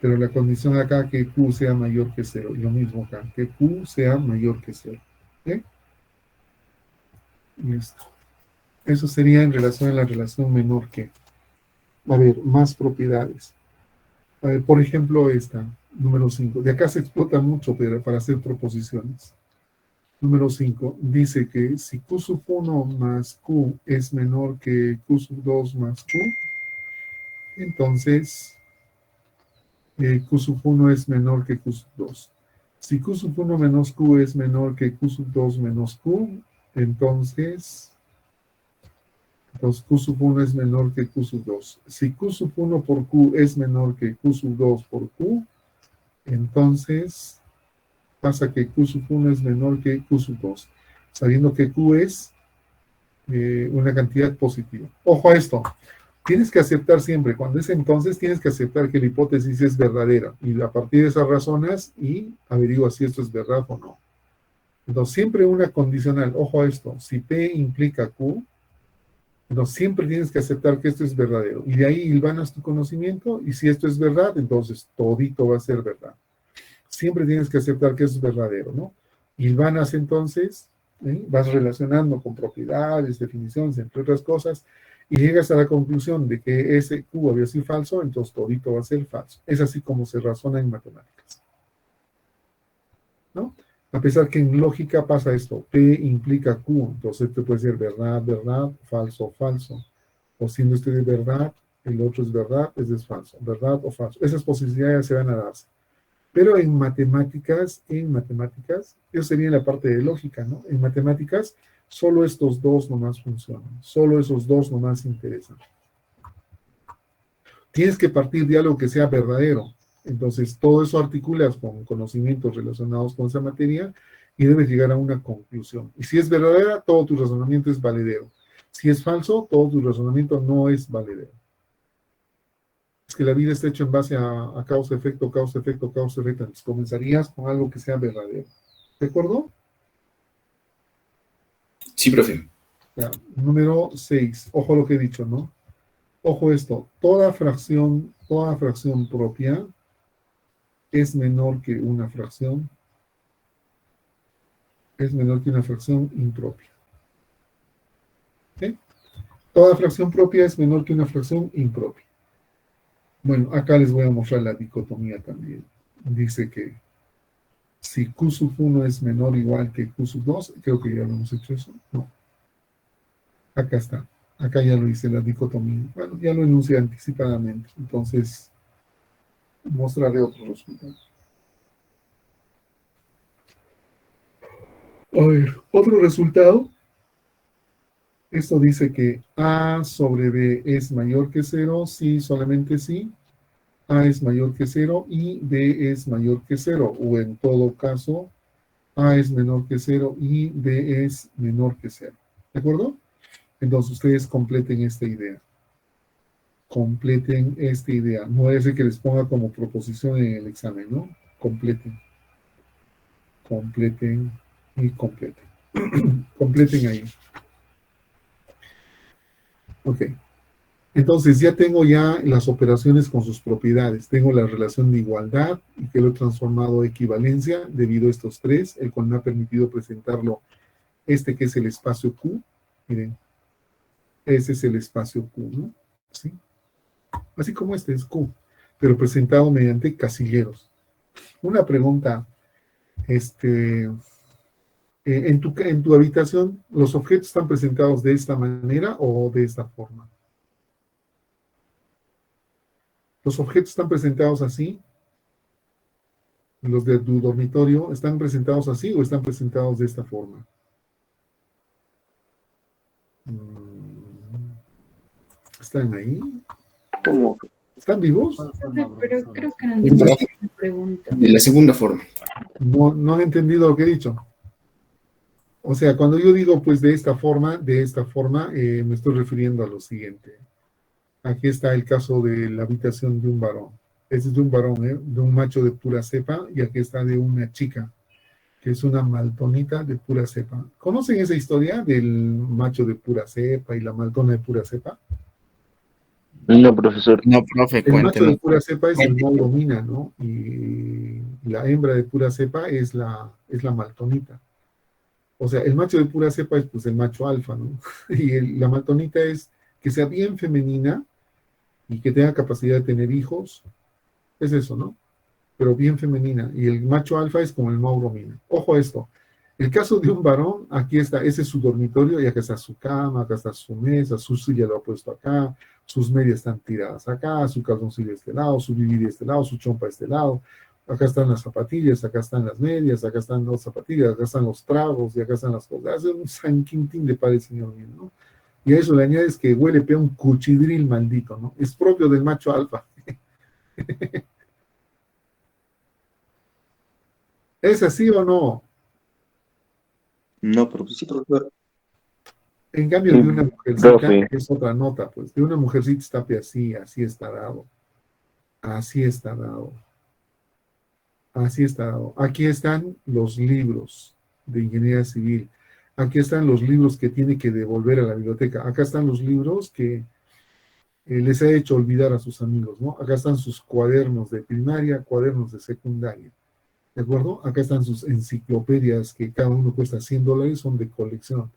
Pero la condición acá que Q sea mayor que 0. Y lo mismo acá, que Q sea mayor que 0. Listo. Eso sería en relación a la relación menor que. A ver, más propiedades. A ver, por ejemplo, esta, número 5. De acá se explota mucho para hacer proposiciones. Número 5. Dice que si Q sub 1 más Q es menor que Q sub 2 más Q, entonces Q sub 1 es menor que Q sub 2. Si Q sub 1 menos Q es menor que Q sub 2 menos Q, Entonces Q sub 1 es menor que Q sub 2. Si Q sub 1 por Q es menor que Q sub 2 por Q, entonces pasa que Q sub 1 es menor que Q sub 2, sabiendo que Q es una cantidad positiva. Ojo a esto, tienes que aceptar siempre, cuando es entonces, tienes que aceptar que la hipótesis es verdadera, y a partir de esas razonas y averiguas si esto es verdad o no. Entonces, siempre una condicional, ojo a esto, si P implica Q, entonces siempre tienes que aceptar que esto es verdadero, y de ahí hilvanas tu conocimiento, y si esto es verdad, entonces todito va a ser verdad. Siempre tienes que aceptar que eso es verdadero, ¿no? Hilvanas entonces, vas relacionando con propiedades, definiciones, entre otras cosas, y llegas a la conclusión de que ese Q había sido falso, entonces todito va a ser falso. Es así como se razona en matemáticas, ¿no? A pesar que en lógica pasa esto, P implica Q, entonces esto puede ser verdad, verdad, falso, falso. O siendo este de verdad, el otro es verdad, este es falso, verdad o falso. Esas posibilidades se van a darse. Pero en matemáticas, eso sería en la parte de lógica, ¿no? En matemáticas, solo estos dos nomás funcionan, solo esos dos nomás interesan. Tienes que partir de algo que sea verdadero. Entonces, todo eso articulas con conocimientos relacionados con esa materia y debes llegar a una conclusión. Y si es verdadera, todo tu razonamiento es valedero. Si es falso, todo tu razonamiento no es valedero. Es que la vida está hecha en base a causa, efecto, causa, efecto, causa, efecto. Entonces, comenzarías con algo que sea verdadero. ¿De acuerdo? Sí, profe. Ya. Número 6. Ojo lo que he dicho, ¿no? Ojo esto. Toda fracción propia es menor que una fracción. Es menor que una fracción impropia. ¿Ok? Toda fracción propia es menor que una fracción impropia. Bueno, acá les voy a mostrar la dicotomía también. Dice que si Q sub 1 es menor o igual que Q sub 2, creo que ya lo hemos hecho eso. No. Acá está. Acá ya lo hice, la dicotomía. Bueno, ya lo enuncié anticipadamente. Entonces, mostraré otro resultado. A ver, otro resultado. Esto dice que A sobre B es mayor que 0, sí, solamente sí. A es mayor que 0 y B es mayor que 0. O en todo caso, A es menor que 0 y B es menor que 0. ¿De acuerdo? Entonces ustedes completen esta idea. Completen esta idea. No es el que les ponga como proposición en el examen, ¿no? Completen. Completen y completen. Completen ahí. Ok. Entonces ya tengo ya las operaciones con sus propiedades. Tengo la relación de igualdad y que lo he transformado a equivalencia debido a estos tres, el cual me ha permitido presentarlo, este que es el espacio Q. Miren, ese es el espacio Q, ¿no? ¿Sí? Así como este es Q, pero presentado mediante casilleros. Una pregunta, en tu habitación, ¿los objetos están presentados de esta manera o de esta forma? ¿Los objetos están presentados así? ¿Los de tu dormitorio están presentados así o están presentados de esta forma? ¿Están ahí? ¿Cómo? ¿Están vivos? Pero creo que no entiendo la pregunta. De la segunda forma. No han entendido lo que he dicho. O sea, cuando yo digo pues de esta forma, me estoy refiriendo a lo siguiente. Aquí está el caso de la habitación de un varón. Este es de un varón, de un macho de pura cepa, y aquí está de una chica, que es una maltonita de pura cepa. ¿Conocen esa historia del macho de pura cepa y la maltona de pura cepa? No, profesor. No, profe, El macho de cuéntenos. pura cepa es el mauromina, ¿no? Y la hembra de pura cepa es la maltonita. O sea, el macho de pura cepa es pues el macho alfa, ¿no? Y la maltonita es que sea bien femenina y que tenga capacidad de tener hijos. Es eso, ¿no? Pero bien femenina. Y el macho alfa es como el mauromina. Ojo a esto. El caso de un varón, aquí está, ese es su dormitorio, y acá está su cama, acá está su mesa, su silla lo ha puesto acá, sus medias están tiradas acá, su calzoncillo de este lado, su bibidi de este lado, su chompa de este lado, Acá están las zapatillas, acá están las medias, acá están las zapatillas, acá están los tragos y acá están las cosas. Hace un San Quintín de pares, señor mío, ¿no? Y a eso le añades que huele pea un cuchidril maldito, ¿no? Es propio del macho alfa. ¿Es así o no? No, pero sí, profesor. En cambio, de una mujercita, Profe, es otra nota, pues. De una mujercita está así, así está dado. Así está dado. Así está dado. Aquí están los libros de ingeniería civil. Aquí están los libros que tiene que devolver a la biblioteca. Acá están los libros que les ha hecho olvidar a sus amigos, ¿no? Acá están sus cuadernos de primaria, cuadernos de secundaria. ¿De acuerdo? Acá están sus enciclopedias que cada uno cuesta $100, son de colección.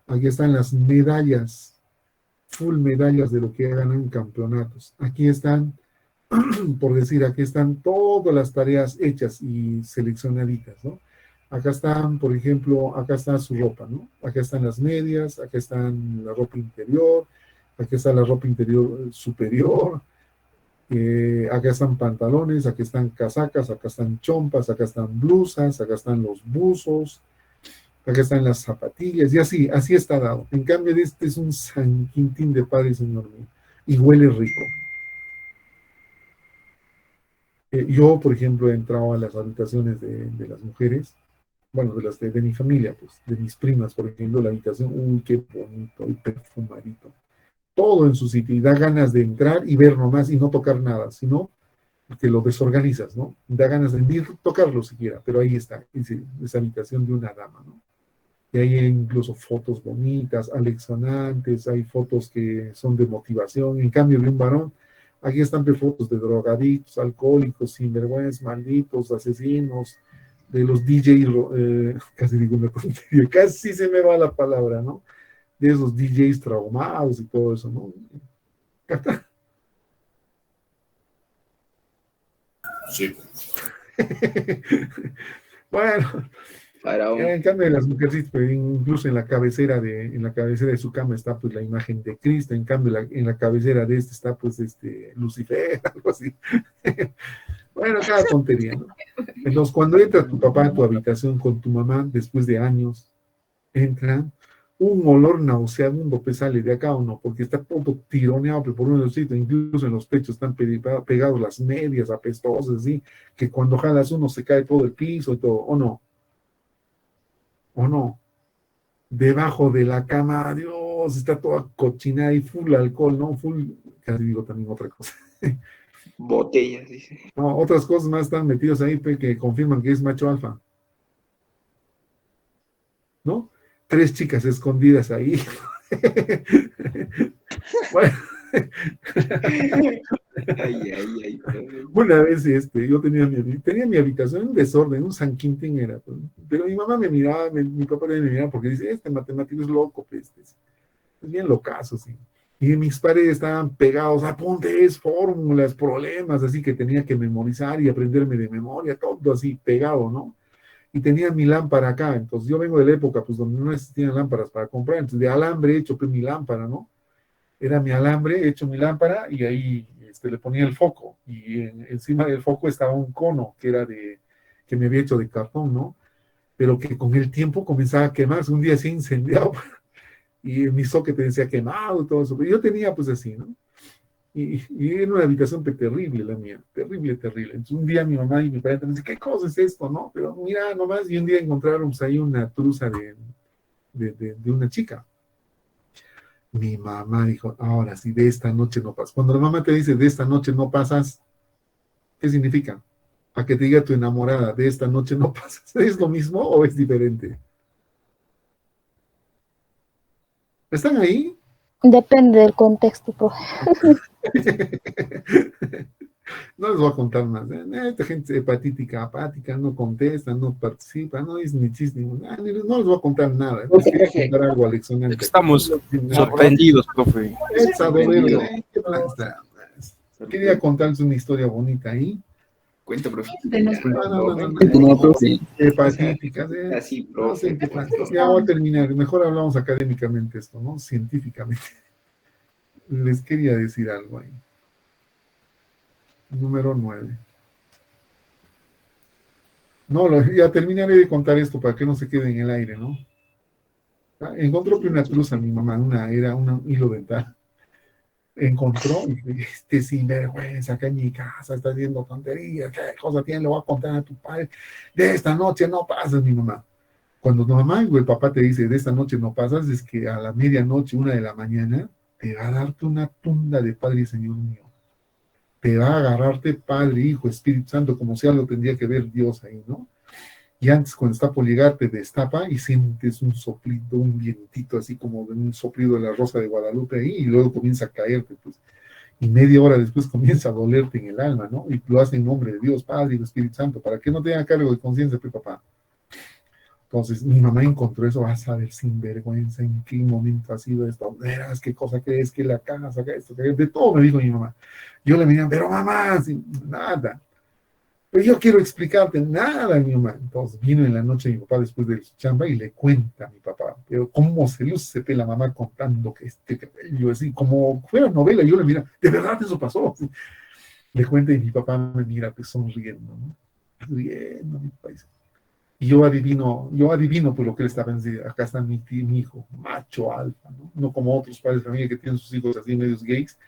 Aquí están las medallas, full medallas de lo que ganan en campeonatos. Aquí están, por decir, aquí están todas las tareas hechas y seleccionaditas, ¿no? Acá están, por ejemplo, acá está su ropa, ¿no? Acá están las medias, acá están la ropa interior, acá está la ropa interior superior, acá están pantalones, acá están casacas, acá están chompas, acá están blusas, acá están los buzos, acá están las zapatillas, y así está dado. En cambio, este es un San Quintín de padre, señor mío, y huele rico. Yo, por ejemplo, he entrado a las habitaciones de las mujeres, bueno, de mi familia, pues, de mis primas, por ejemplo, la habitación, uy, qué bonito, y perfumadito. Todo en su sitio, y da ganas de entrar y ver nomás y no tocar nada, sino que lo desorganizas, ¿no? Da ganas de ir tocarlo siquiera, pero ahí está, esa habitación de una dama, ¿no? Y ahí hay incluso fotos bonitas, aleccionantes, hay fotos que son de motivación. En cambio, de un varón, aquí están fotos de drogadictos, alcohólicos, sinvergüenzas, malditos, asesinos, de los DJ, casi digo una tontería, casi se me va la palabra, ¿no? De esos DJs traumados y todo eso, ¿no? Sí. Bueno, Faraón. en cambio de las mujercitas, pues, incluso en la cabecera de su cama está pues la imagen de Cristo, en cambio en la cabecera de este está pues Lucifer, algo así. Bueno, cada tontería, ¿no? Entonces, cuando entra tu papá a tu habitación con tu mamá, después de años, entra un olor nauseabundo, pues sale de acá o no, porque está todo tironeado por uno de los sitios, incluso en los pechos están pegados las medias apestosas, así, que cuando jalas uno se cae todo el piso y todo, o no. Debajo de la cama, Dios, está toda cochinada y full alcohol, ¿no? Full, casi digo también otra cosa. Botellas, dice. No, otras cosas más están metidos ahí pues, que confirman que es macho alfa, ¿no? 3 chicas escondidas ahí. Bueno, Ay, ay, ay, profe. una vez yo tenía mi habitación en desorden, un San Quintín era, pues, pero mi mamá me miraba, mi papá me miraba porque dice, este matemático es loco, pues, es bien locazo, sí. Y mis paredes estaban pegados, apuntes, fórmulas, problemas, así que tenía que memorizar y aprenderme de memoria, todo así pegado, ¿no? Y tenía mi lámpara acá, entonces yo vengo de la época, pues, donde no existían lámparas para comprar, entonces de alambre he hecho pues, mi lámpara, ¿no? Era mi alambre, he hecho mi lámpara y ahí le ponía el foco, y encima del foco estaba un cono que me había hecho de cartón, ¿no? Pero que con el tiempo comenzaba a quemarse, un día se incendiado y mi socket decía quemado y todo eso, pero yo tenía pues así, ¿no? Y era una habitación terrible la mía, terrible, terrible. Entonces un día mi mamá y mi padre me dicen, ¿qué cosa es esto, no? Pero mira nomás, y un día encontraron pues, ahí una truza de una chica. Mi mamá dijo, ahora sí, de esta noche no pasas. Cuando la mamá te dice, de esta noche no pasas, ¿qué significa? A que te diga tu enamorada, de esta noche no pasas. ¿Es lo mismo o es diferente? ¿Están ahí? Depende del contexto, profe. No les voy a contar más. Esta gente hepatítica, apática, no contesta, no participa, no es ni chis ni nada. No les voy a contar nada. Les quería contar algo aleccionante. Estamos sorprendidos, profe. Quería contarles una historia bonita ahí. Cuenta, profe. No, profe. hepatíticas, Así, no sé profe. qué pasa. Ya voy a terminar. Mejor hablamos académicamente esto, ¿no? Científicamente. Les quería decir algo ahí. Número 9. No, ya terminaré de contar esto para que no se quede en el aire, ¿no? Encontró una truza mi mamá, era un hilo dental. Encontró, y dice, este sinvergüenza, acá en mi casa está haciendo tonterías, qué cosa tiene, le voy a contar a tu padre, de esta noche no pasas, mi mamá. Cuando tu mamá o el papá te dice, de esta noche no pasas, es que a la medianoche, 1 de la mañana, te va a darte una tunda de Padre y Señor mío. Te va a agarrarte Padre, Hijo, Espíritu Santo, como sea lo tendría que ver Dios ahí, ¿no? Y antes, cuando está por llegar, te destapa y sientes un soplido, un vientito, así como de un soplido de la Rosa de Guadalupe ahí, y luego comienza a caerte, pues. Y media hora después comienza a dolerte en el alma, ¿no? Y lo hace en nombre de Dios, Padre y Espíritu Santo, para que no tenga cargo de conciencia, pues, papá. Entonces, mi mamá encontró eso, vas a ver sinvergüenza, en qué momento ha sido esto, verás qué cosa crees que la casa, que esto, que de todo me dijo mi mamá. Yo le miraba, pero mamá, nada. Pero yo quiero explicarte nada, mi mamá. Entonces vino en la noche mi papá después de su chamba y le cuenta a mi papá, pero cómo se luce la mamá contando que yo así, como fuera novela, yo le mira, de verdad eso pasó. Le cuenta y mi papá me mira pues sonriendo, ¿no? Riendo, mi país. Y yo adivino por lo que él estaba diciendo. Acá está mi hijo, macho alfa, ¿no? No como otros padres de familia que tienen sus hijos así medios gays.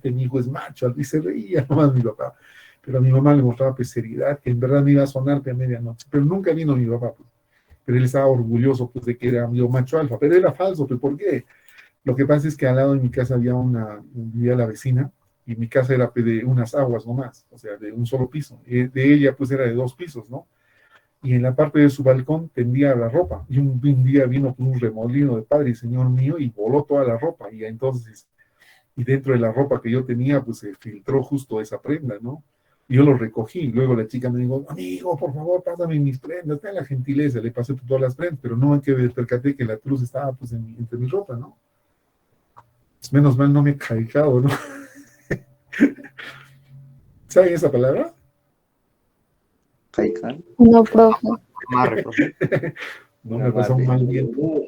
Mi hijo es macho alfa. Y se reía nomás mi papá. Pero a mi mamá le mostraba pues seriedad, que en verdad me iba a sonarte a medianoche. Pero nunca vino mi papá, pues. Pero él estaba orgulloso pues de que era yo macho alfa. Pero era falso, pues ¿por qué? Lo que pasa es que al lado de mi casa vivía la vecina, y mi casa era pues, de unas aguas nomás, o sea, de un solo piso. Y de ella pues era de 2 pisos, ¿no? Y en la parte de su balcón tendía la ropa. Y un día vino con un remolino de Padre y Señor mío y voló toda la ropa. Y entonces, y dentro de la ropa que yo tenía, pues se filtró justo esa prenda, ¿no? Y yo lo recogí. Y luego la chica me dijo, amigo, por favor, pásame mis prendas. Ten la gentileza, le pasé todas las prendas, pero no hay que me percaté que la cruz estaba pues entre mi ropa, ¿no? Pues menos mal no me he caicado, ¿no? ¿Saben esa palabra? Caican. No, profe. Amarre, profe. No me pasó un mal viento.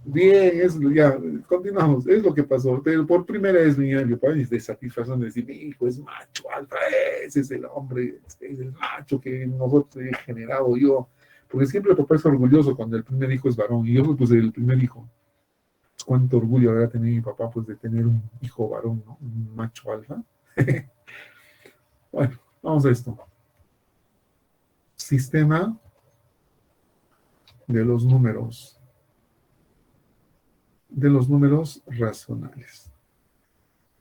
Bien, ya, continuamos. Es lo que pasó. Pero por primera vez mi papá es de satisfacción de decir, mi hijo es macho, alfa, ese es el hombre, es el macho que nosotros he generado yo. Porque siempre el papá es orgulloso cuando el primer hijo es varón. Y yo, pues, el primer hijo. Pues, cuánto orgullo habrá tenido mi papá, pues, de tener un hijo varón, ¿no? Un macho alfa. Bueno, vamos a esto. Sistema de los números racionales.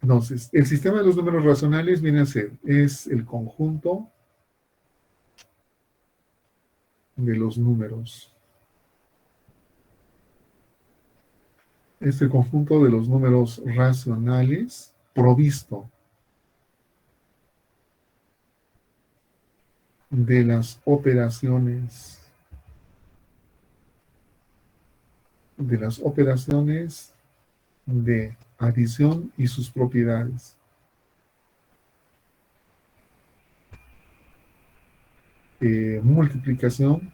Entonces, el sistema de los números racionales viene a ser, es el conjunto de los números. Es el conjunto de los números racionales provisto de las operaciones de adición y sus propiedades. Multiplicación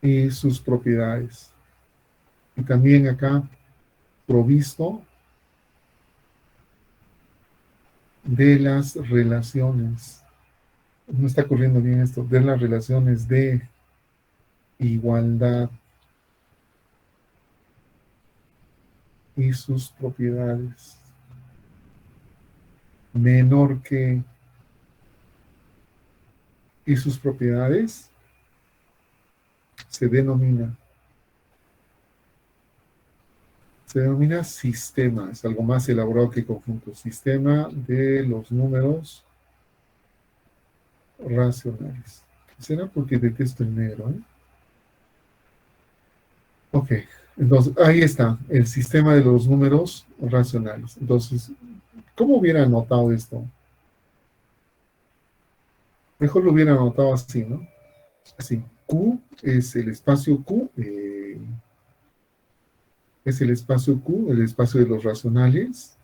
y sus propiedades. Y también acá provisto de las relaciones. No está corriendo bien esto, de las relaciones de igualdad y sus propiedades. Menor que y sus propiedades se denomina sistema, es algo más elaborado que conjunto. Sistema de los números racionales. ¿Será porque detesto el negro? Ok, entonces ahí está, el sistema de los números racionales. Entonces, ¿cómo hubiera anotado esto? Mejor lo hubiera anotado así, ¿no? Así, Q es el espacio Q, el espacio de los racionales,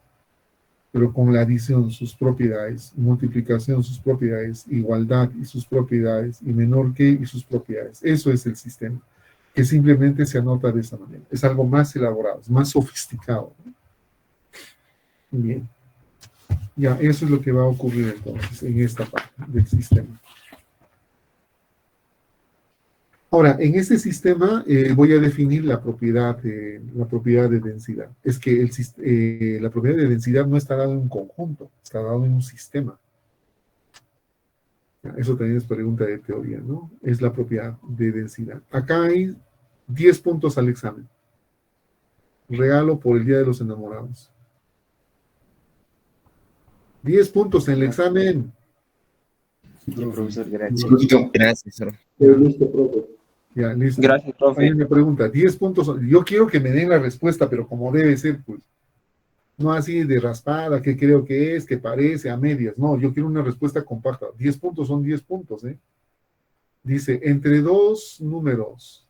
pero con la adición, sus propiedades, multiplicación, sus propiedades, igualdad y sus propiedades, y menor que y sus propiedades. Eso es el sistema, que simplemente se anota de esa manera. Es algo más elaborado, es más sofisticado, ¿no? Bien. Ya, eso es lo que va a ocurrir entonces en esta parte del sistema. Ahora, en este sistema voy a definir la propiedad de densidad. Es que la propiedad de densidad no está dada en un conjunto, está dada en un sistema. Eso también es pregunta de teoría, ¿no? Es la propiedad de densidad. Acá hay 10 puntos al examen. Regalo por el Día de los Enamorados. 10 puntos en el examen. Profesor, gracias. Gracias, sir. Ya, listo. Gracias, profe. Ahí me pregunta, 10 puntos. Yo quiero que me den la respuesta, pero como debe ser, pues. No así de raspada, que creo que es, que parece, a medias. No, yo quiero una respuesta compacta. 10 puntos son 10 puntos, ¿eh? Dice, entre dos números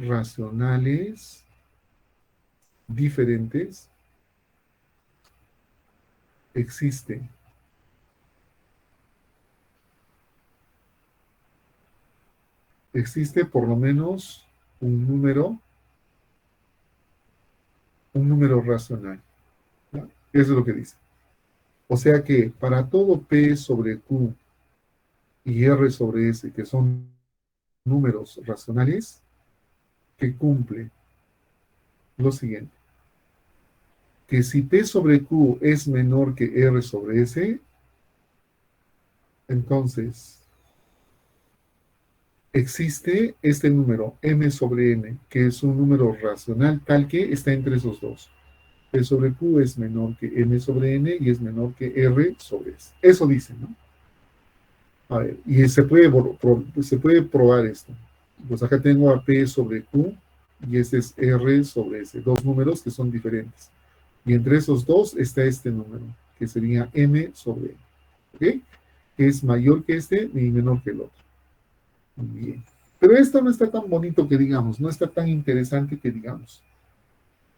racionales diferentes, existe por lo menos un número racional. ¿Ya? Eso es lo que dice. O sea que para todo P sobre Q y R sobre S, que son números racionales, que cumple lo siguiente. Que si P sobre Q es menor que R sobre S, entonces existe este número M sobre N, que es un número racional tal que está entre esos dos. P sobre Q es menor que M sobre N y es menor que R sobre S. Eso dice, ¿no? A ver, y se puede probar esto. Pues acá tengo a P sobre Q y este es R sobre S. Dos números que son diferentes. Y entre esos dos está este número, que sería M sobre N. ¿Ok? Que es mayor que este y menor que el otro. Bien. Pero esto no está tan bonito que digamos, no está tan interesante que digamos.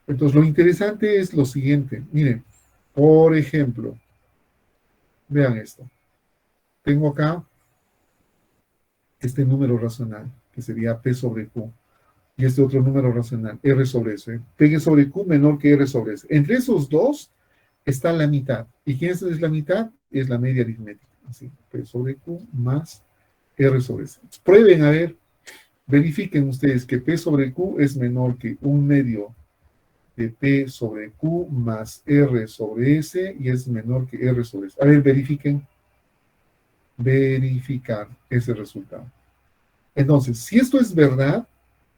Entonces, lo interesante es lo siguiente. Miren, por ejemplo, vean esto. Tengo acá este número racional, que sería P sobre Q, y este otro número racional, R sobre S. P sobre Q menor que R sobre S. Entre esos dos está la mitad. ¿Y quién es la mitad? Es la media aritmética. Así, P sobre Q más R sobre S. Prueben, a ver, verifiquen ustedes que P sobre Q es menor que un medio de P sobre Q más R sobre S y es menor que R sobre S. A ver, verifiquen. Verificar ese resultado. Entonces, si esto es verdad,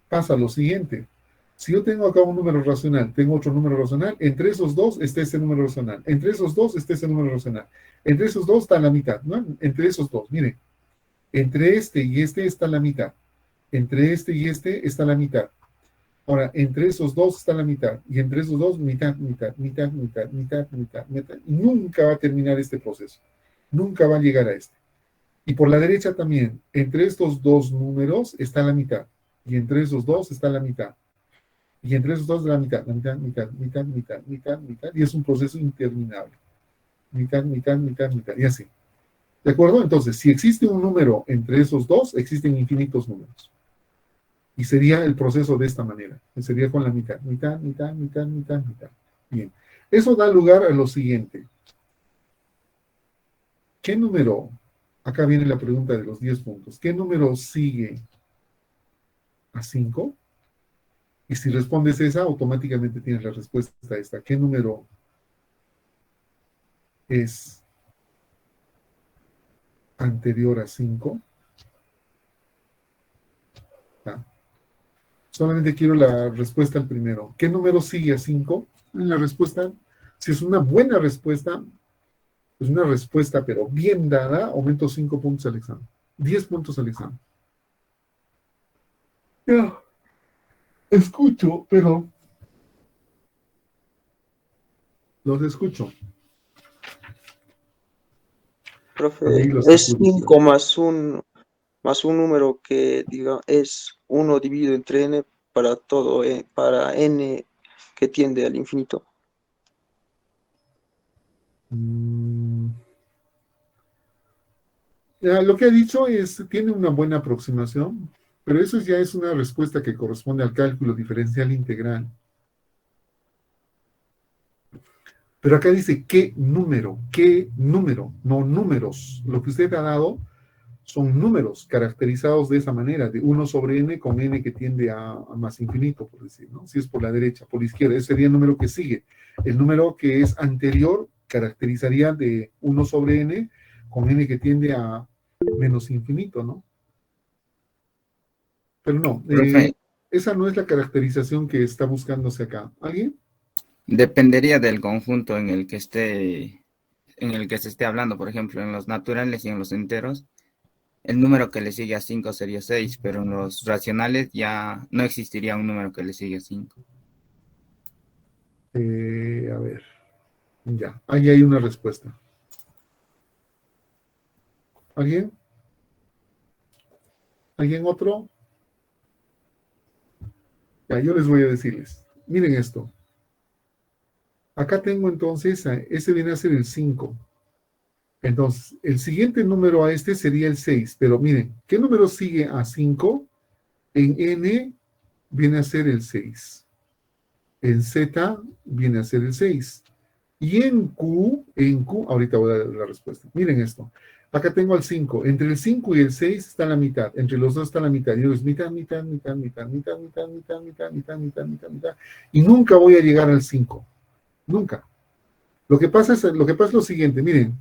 pasa lo siguiente. Si yo tengo acá un número racional, tengo otro número racional, entre esos dos está ese número racional. Entre esos dos está ese número racional. Entre esos dos está la mitad, ¿no? Entre esos dos, miren. Entre este y este está la mitad. Entre este y este está la mitad. Ahora, entre esos dos está la mitad. Y entre esos dos, mitad, mitad, mitad, mitad, mitad, mitad, mitad. Y nunca va a terminar este proceso. Nunca va a llegar a este. Y por la derecha también, entre estos dos números está la mitad. Y entre esos dos está la mitad. Y entre esos dos la mitad, mitad, mitad, mitad, mitad, mitad, mitad. Y es un proceso interminable. Mitad, mitad, mitad, mitad. Y así. ¿De acuerdo? Entonces, si existe un número entre esos dos, existen infinitos números. Y sería el proceso de esta manera. Sería con la mitad. Mitad, mitad, mitad, mitad, mitad. Bien. Eso da lugar a lo siguiente. ¿Qué número? Acá viene la pregunta de los 10 puntos. ¿Qué número sigue a 5? Y si respondes esa, automáticamente tienes la respuesta a esta. ¿Qué número es anterior a 5? Solamente quiero la respuesta al primero. ¿Qué número sigue a 5? La respuesta, si es una buena respuesta, es una respuesta, pero bien dada, aumento 5 puntos al examen. 10 puntos al examen. Ya, escucho, pero los escucho. Profe, Ahí los es escucho. 5 más un número que diga es 1 dividido entre n para todo, para n que tiende al infinito. Ya, lo que ha dicho tiene una buena aproximación, pero eso ya es una respuesta que corresponde al cálculo diferencial integral. Pero acá dice qué número, no números. Lo que usted ha dado son números caracterizados de esa manera, de 1 sobre n con n que tiende a más infinito, por decir, ¿no? Si es por la derecha, por la izquierda, ese sería el número que sigue. El número que es anterior caracterizaría de 1 sobre n con n que tiende a menos infinito, ¿no? Pero no, Profe, esa no es la caracterización que está buscándose acá. ¿Alguien? dependería del conjunto en el que se esté hablando, por ejemplo, en los naturales y en los enteros. El número que le sigue a 5 sería 6, pero en los racionales ya no existiría un número que le sigue a 5. A ver, ya, ahí hay una respuesta. ¿Alguien? ¿Alguien otro? Ya, yo les voy a decirles. Miren esto. Acá tengo entonces, ese viene a ser el 5. Entonces, el siguiente número a este sería el 6. Pero miren, ¿qué número sigue a 5? En n viene a ser el 6. En z viene a ser el 6. Y en Q, ahorita voy a dar la respuesta. Miren esto. Acá tengo al 5. Entre el 5 y el 6 está la mitad. Entre los dos está la mitad. Y es mitad. Y nunca voy a llegar al 5. Nunca. Lo que pasa es lo siguiente. Miren,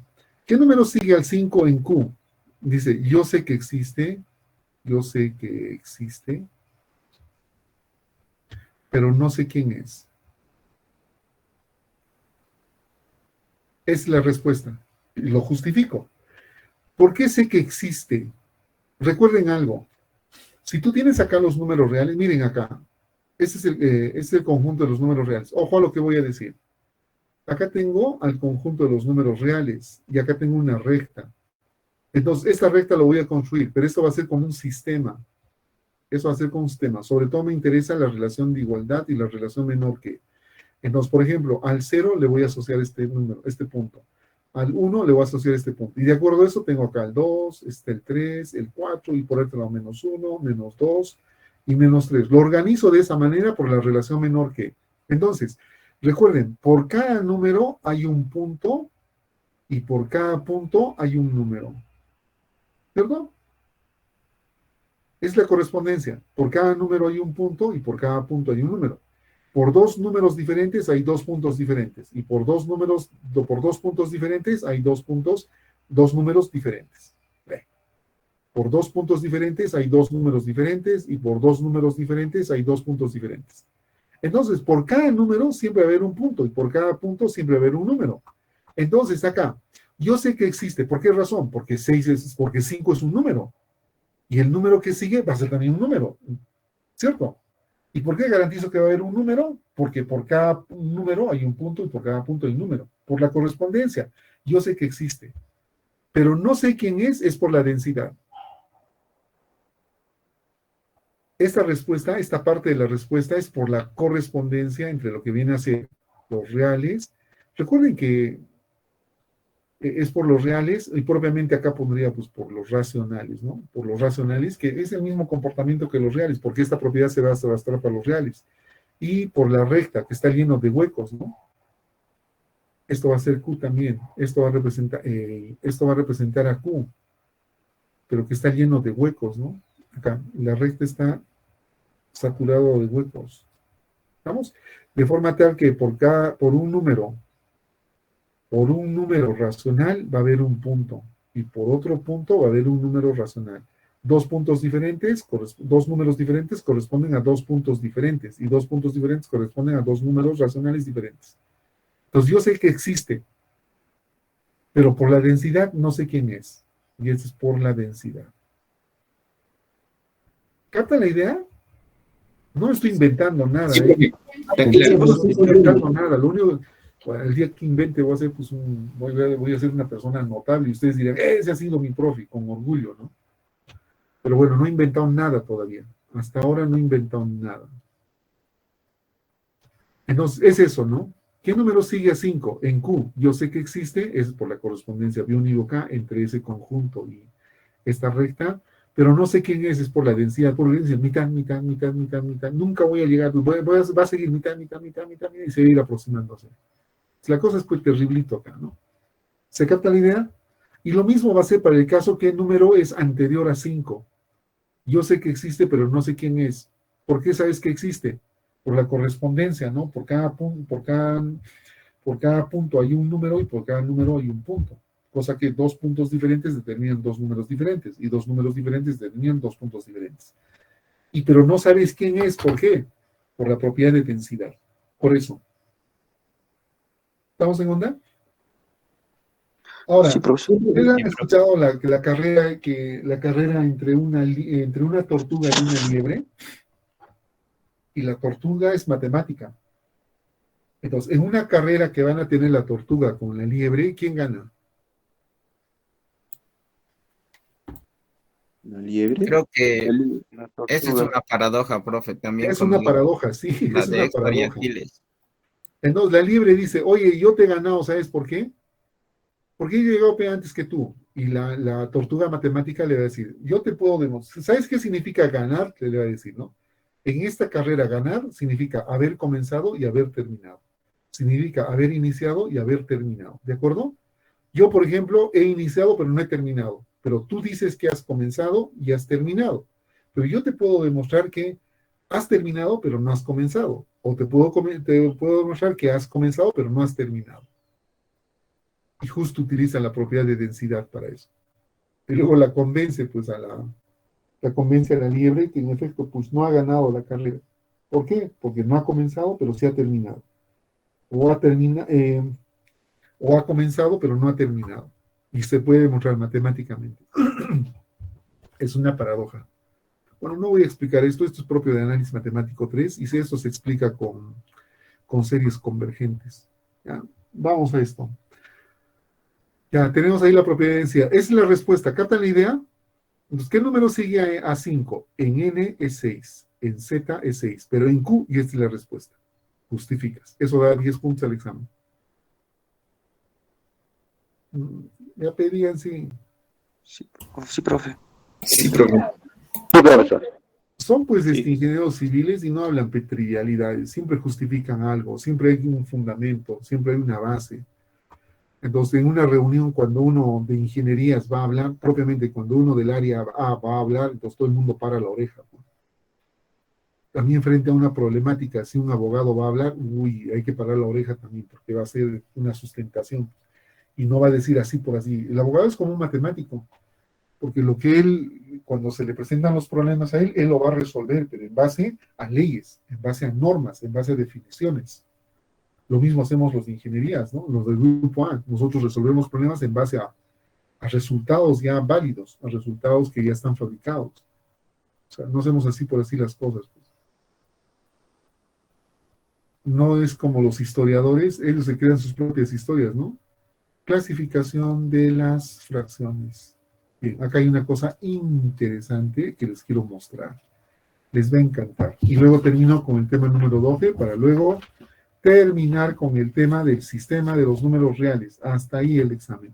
¿qué número sigue al 5 en Q? Dice, yo sé que existe, pero no sé quién es. Es la respuesta. Y lo justifico. ¿Por qué sé que existe? Recuerden algo. Si tú tienes acá los números reales, miren acá. Este es el conjunto de los números reales. Ojo a lo que voy a decir. Acá tengo al conjunto de los números reales y acá tengo una recta. Entonces, esta recta lo voy a construir, pero esto va a ser como un sistema. Eso va a ser como un sistema. Sobre todo me interesa la relación de igualdad y la relación menor que. Entonces, por ejemplo, al 0 le voy a asociar este número, este punto. Al 1 le voy a asociar este punto. Y de acuerdo a eso tengo acá el 2, el 3, el 4 y por otro lado menos 1, menos 2 y menos 3. Lo organizo de esa manera por la relación menor que. Entonces, recuerden, por cada número hay un punto y por cada punto hay un número. ¿Cierto? Es la correspondencia. Por cada número hay un punto y por cada punto hay un número. Por dos números diferentes hay dos puntos diferentes. Y por dos puntos diferentes hay dos números diferentes. Por dos puntos diferentes hay dos números diferentes y por dos números diferentes hay dos puntos diferentes. Entonces, por cada número siempre va a haber un punto y por cada punto siempre va a haber un número. Entonces, acá, yo sé que existe. ¿Por qué razón? Porque 5 es un número. Y el número que sigue va a ser también un número. ¿Cierto? ¿Y por qué garantizo que va a haber un número? Porque por cada número hay un punto y por cada punto hay un número. Por la correspondencia. Yo sé que existe. Pero no sé quién es por la densidad. Esta parte de la respuesta es por la correspondencia entre lo que viene a ser los reales. Recuerden que es por los reales, y propiamente acá pondría pues por los racionales, ¿no? Por los racionales, que es el mismo comportamiento que los reales, porque esta propiedad se va a arrastrar para los reales. Y por la recta, que está lleno de huecos, ¿no? Esto va a ser Q también. Esto va a representar a Q, pero que está lleno de huecos, ¿no? Acá, la recta está saturado de huecos. ¿Estamos? De forma tal que por un número racional va a haber un punto y por otro punto va a haber un número racional. Dos números diferentes corresponden a dos puntos diferentes y dos puntos diferentes corresponden a dos números racionales diferentes. Entonces yo sé que existe, pero por la densidad no sé quién es. Y eso es por la densidad. ¿Capta la idea? No estoy inventando nada. Sí, está claro. No estoy inventando nada. Lo único, el día que invente voy a ser voy a ser una persona notable y ustedes dirán, ese ha sido mi profe, con orgullo, ¿no? Pero bueno, no he inventado nada todavía. Hasta ahora no he inventado nada. Entonces, es eso, ¿no? ¿Qué número sigue a 5? En Q, yo sé que existe, es por la correspondencia biunívoca entre ese conjunto y esta recta, pero no sé quién es por la densidad, por la densidad, mitad. Nunca voy a llegar, va a seguir mitad, y se va a ir aproximándose. La cosa es pues terriblito acá, ¿no? ¿Se capta la idea? Y lo mismo va a ser para el caso que el número es anterior a 5. Yo sé que existe, pero no sé quién es. ¿Por qué sabes que existe? Por la correspondencia, ¿no? Por cada punto hay un número y por cada número hay un punto. Cosa que dos puntos diferentes determinan dos números diferentes y dos números diferentes determinan dos puntos diferentes. Pero no sabes quién es. ¿Por qué? Por la propiedad de densidad. Por eso. ¿Estamos en onda? Ahora, Sí, profesor. ¿ustedes han escuchado la carrera entre una tortuga y una liebre? Y la tortuga es matemática. Entonces, en una carrera que van a tener la tortuga con la liebre, ¿quién gana? ¿La liebre? Creo que La esa es tortuga. una paradoja, profe, también Es con una paradoja, sí, la es de una Héctor y paradoja. Aquiles. Entonces, la liebre dice, oye, yo te he ganado, ¿sabes por qué? Porque yo he llegado antes que tú. Y la tortuga matemática le va a decir, yo te puedo demostrar. ¿Sabes qué significa ganar? Le va a decir, ¿no? En esta carrera ganar significa haber comenzado y haber terminado. Significa haber iniciado y haber terminado. ¿De acuerdo? Yo, por ejemplo, he iniciado pero no he terminado. Pero tú dices que has comenzado y has terminado. Pero yo te puedo demostrar que has terminado pero no has comenzado. O te puedo demostrar que has comenzado pero no has terminado. Y justo utiliza la propiedad de densidad para eso. Y luego la convence, pues, la convence a la liebre que en efecto, pues, no ha ganado la carrera. ¿Por qué? Porque no ha comenzado, pero sí ha terminado. O ha comenzado, pero no ha terminado. Y se puede demostrar matemáticamente. Es una paradoja. Bueno, no voy a explicar esto es propio de análisis matemático 3, y si esto se explica con series convergentes. ¿Ya? Vamos a esto. Ya, tenemos ahí la propiedad de densidad. Esa es la respuesta. ¿Captan la idea? Entonces, ¿qué número sigue a 5? En N es 6, en Z es 6, pero en Q, y esta es la respuesta. Justificas. Eso da 10 puntos al examen. Ya pedían, sí. Sí, sí, profe. Sí, profe. Sí, profesor. Son pues Sí. ingenieros civiles y no hablan trivialidades, siempre justifican algo, siempre hay un fundamento, siempre hay una base. Entonces, en una reunión, cuando uno de ingenierías va a hablar, propiamente cuando uno del área A va a hablar, entonces todo el mundo para la oreja. También frente a una problemática, si un abogado va a hablar, uy, hay que parar la oreja también, porque va a ser una sustentación. Y no va a decir así por así. El abogado es como un matemático, porque lo que él, cuando se le presentan los problemas a él, él lo va a resolver, pero en base a leyes, en base a normas, en base a definiciones. Lo mismo hacemos los de ingenierías, ¿no? Los del grupo A. Nosotros resolvemos problemas en base a resultados ya válidos, a resultados que ya están fabricados. O sea, no hacemos así por así las cosas. Pues. No es como los historiadores, ellos se crean sus propias historias, ¿no? Clasificación de las fracciones. Bien, acá hay una cosa interesante que les quiero mostrar. Les va a encantar. Y luego termino con el tema número 12 para luego terminar con el tema del sistema de los números reales. Hasta ahí el examen.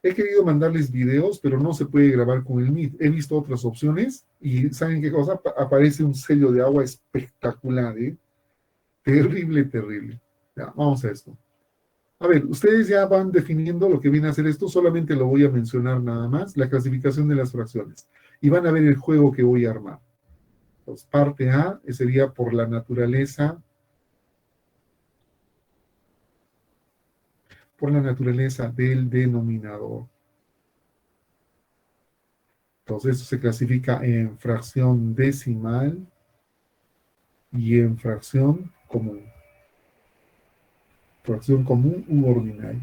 He querido mandarles videos, pero no se puede grabar con el Meet. He visto otras opciones y ¿saben qué cosa? Aparece un sello de agua espectacular, ¿eh? Terrible, terrible. Ya, vamos a esto. A ver, ustedes ya van definiendo lo que viene a ser esto, solamente lo voy a mencionar nada más, la clasificación de las fracciones. Y van a ver el juego que voy a armar. Entonces, parte A sería por la naturaleza del denominador. Entonces, esto se clasifica en fracción decimal y en fracción común. Fracción común u ordinaria.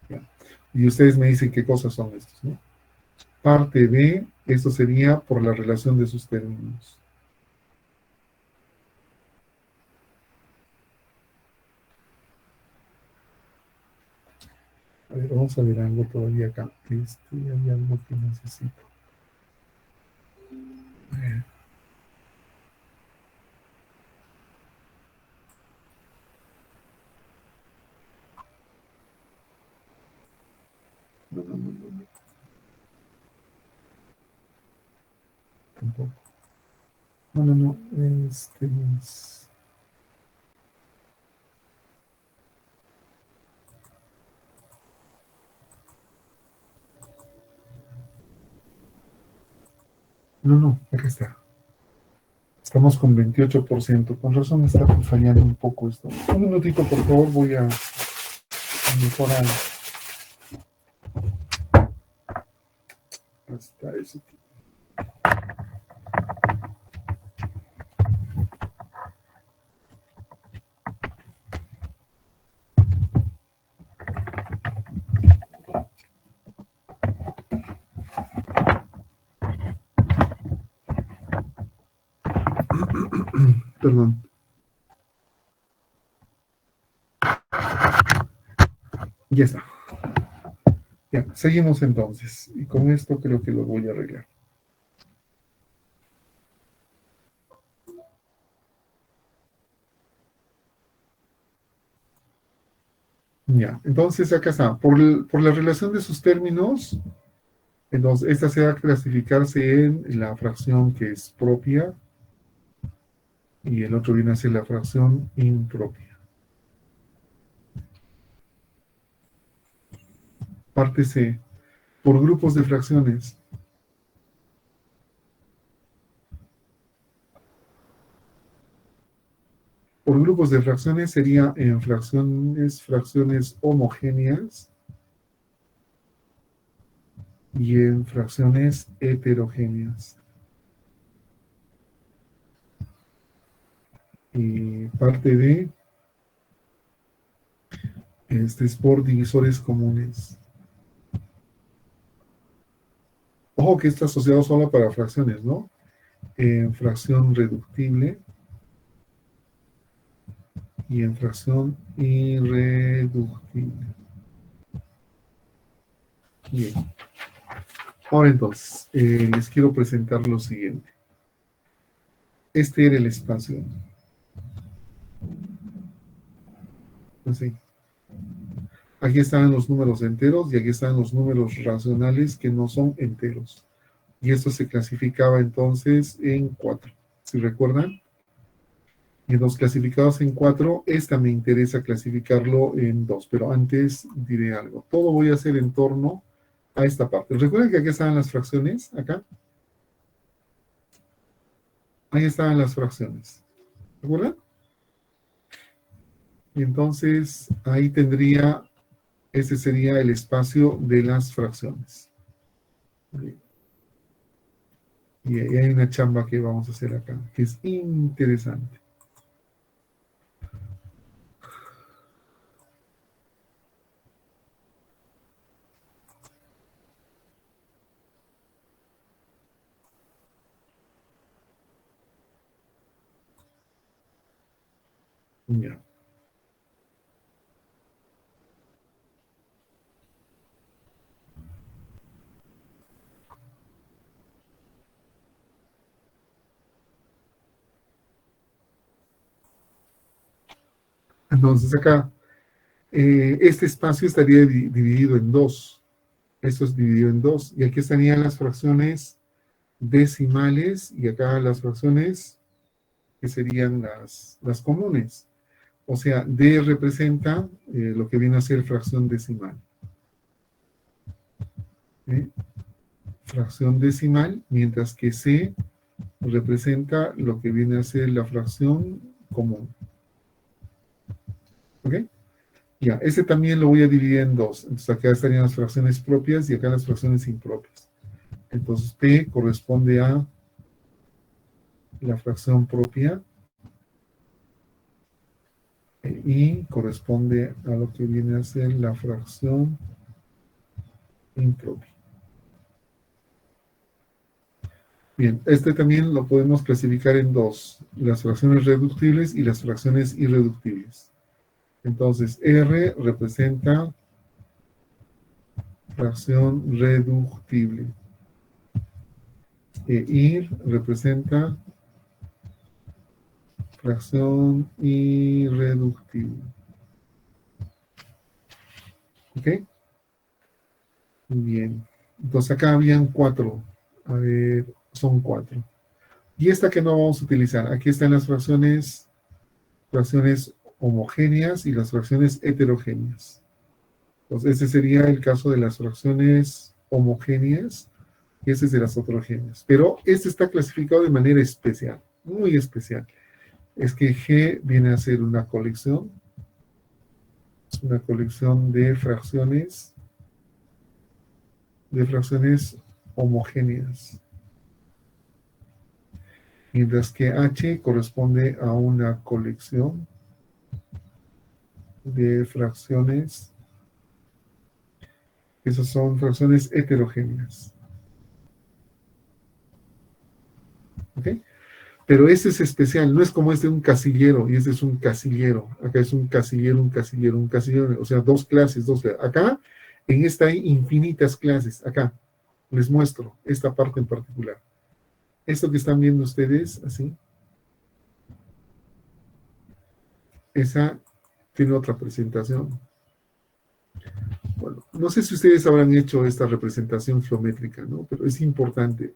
Ya. Y ustedes me dicen qué cosas son estos, ¿no? Parte B, esto sería por la relación de sus términos. A ver, vamos a ver algo todavía acá. Hay algo que necesito. A ver. No. Tampoco. No. Este es... No, acá está. Estamos con 28%. Con razón está fallando un poco esto. Un minutito, por favor, voy a mejorar. Hasta ese tipo. Perdón. Ya está. Ya, seguimos entonces. Y con esto creo que lo voy a arreglar. Ya, entonces acá está. Por la relación de sus términos, entonces esta se va a clasificarse en la fracción que es propia y el otro viene a ser la fracción impropia. Parte C. Por grupos de fracciones. Por grupos de fracciones sería en fracciones homogéneas y en fracciones heterogéneas. Y parte D es por divisores comunes. Ojo que está asociado solo para fracciones, ¿no? En fracción reductible y en fracción irreductible. Bien. Ahora entonces, les quiero presentar lo siguiente. Este era el espacio. Así. Aquí están los números enteros y aquí están los números racionales que no son enteros. Y esto se clasificaba entonces en 4. ¿Sí recuerdan? Y los clasificados en 4, esta me interesa clasificarlo en 2. Pero antes diré algo. Todo voy a hacer en torno a esta parte. ¿Recuerdan que aquí estaban las fracciones? Acá. Ahí estaban las fracciones. ¿Recuerdan? Y entonces ahí tendría, ese sería el espacio de las fracciones. Y ahí hay una chamba que vamos a hacer acá, que es interesante. Ya. Entonces acá, este espacio estaría dividido en 2. Esto es dividido en 2. Y aquí estarían las fracciones decimales y acá las fracciones que serían las comunes. O sea, D representa lo que viene a ser fracción decimal. Fracción decimal, mientras que C representa lo que viene a ser la fracción común. ¿Ok? Ya, ese también lo voy a dividir en 2. Entonces acá estarían las fracciones propias y acá las fracciones impropias. Entonces P corresponde a la fracción propia y corresponde a lo que viene a ser la fracción impropia. Bien, este también lo podemos clasificar en 2, las fracciones reductibles y las fracciones irreductibles. Entonces, R representa fracción reductible. Ir representa fracción irreductible. ¿Ok? Bien. Entonces acá habían 4. A ver, son 4. Y esta que no vamos a utilizar. Aquí están las fracciones homogéneas y las fracciones heterogéneas. Entonces ese sería el caso de las fracciones homogéneas Y ese es de las heterogéneas. Pero este está clasificado de manera especial, muy especial. Es que G viene a ser una colección de fracciones homogéneas. Mientras que H corresponde a una colección de fracciones, esas son fracciones heterogéneas. ¿Ok? Pero este es especial, no es como este un casillero, y este es un casillero. Acá es un casillero, o sea, dos clases. Acá, en esta hay infinitas clases. Acá, les muestro esta parte en particular. Esto que están viendo ustedes, así, esa tiene otra presentación. Bueno, no sé si ustedes habrán hecho esta representación geométrica, ¿no? Pero es importante.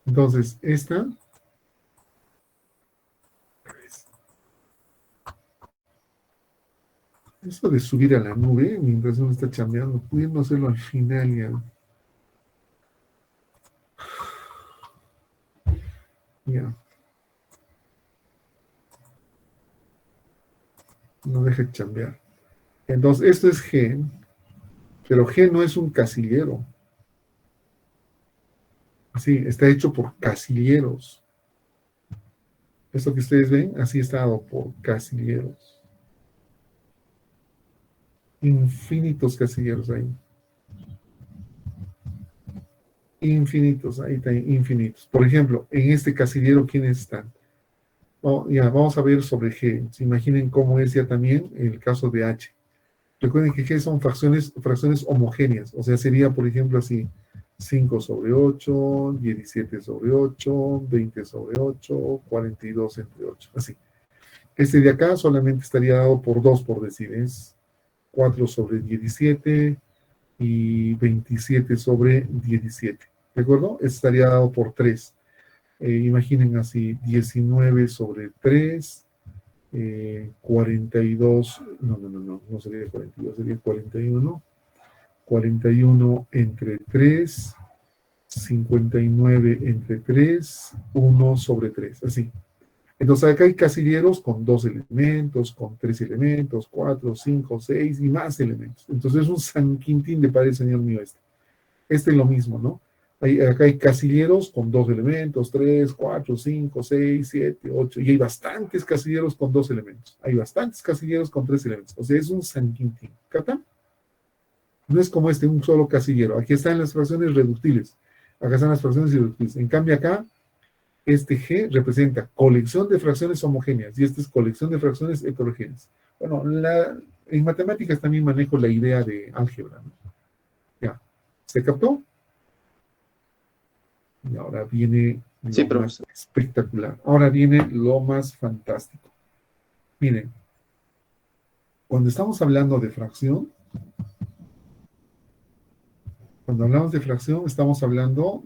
Entonces, esta eso de subir a la nube mientras uno está chambeando, pudiendo hacerlo al final ya. Ya. No deje chambear. Entonces, esto es G, pero G no es un casillero. Sí, está hecho por casilleros. Esto que ustedes ven, así está dado por casilleros. Infinitos casilleros ahí. Infinitos, ahí está, infinitos. Por ejemplo, en este casillero, ¿quiénes están? Oh, ya, vamos a ver sobre G. Se imaginen cómo es ya también el caso de H. Recuerden que G son fracciones homogéneas. O sea, sería, por ejemplo, así, 5 sobre 8, 17 sobre 8, 20 sobre 8, 42 entre 8, así. Este de acá solamente estaría dado por 2, por decir, es 4 sobre 17 y 27 sobre 17, ¿de acuerdo? Este estaría dado por 3. Imaginen así, 19 sobre 3, 42, no sería 42, sería 41. 41 entre 3, 59 entre 3, 1 sobre 3, así. Entonces acá hay casilleros con 2 elementos, con 3 elementos, 4, 5, 6 y más elementos. Entonces es un San Quintín de Padre Señor mío este. Este es lo mismo, ¿no? Acá hay casilleros con 2 elementos, 3, 4, 5, 6, 7, 8, y hay bastantes casilleros con 2 elementos. Hay bastantes casilleros con 3 elementos. O sea, es un San Quintín. ¿Captan? No es como este, un solo casillero. Aquí están las fracciones reductibles. Acá están las fracciones irreductibles. En cambio acá, este G representa colección de fracciones homogéneas y esta es colección de fracciones heterogéneas. Bueno, en matemáticas también manejo la idea de álgebra, ¿no? Ya. ¿Se captó? Y ahora viene lo más espectacular. Ahora viene lo más fantástico. Miren, cuando estamos hablando de fracción, cuando hablamos de fracción, estamos hablando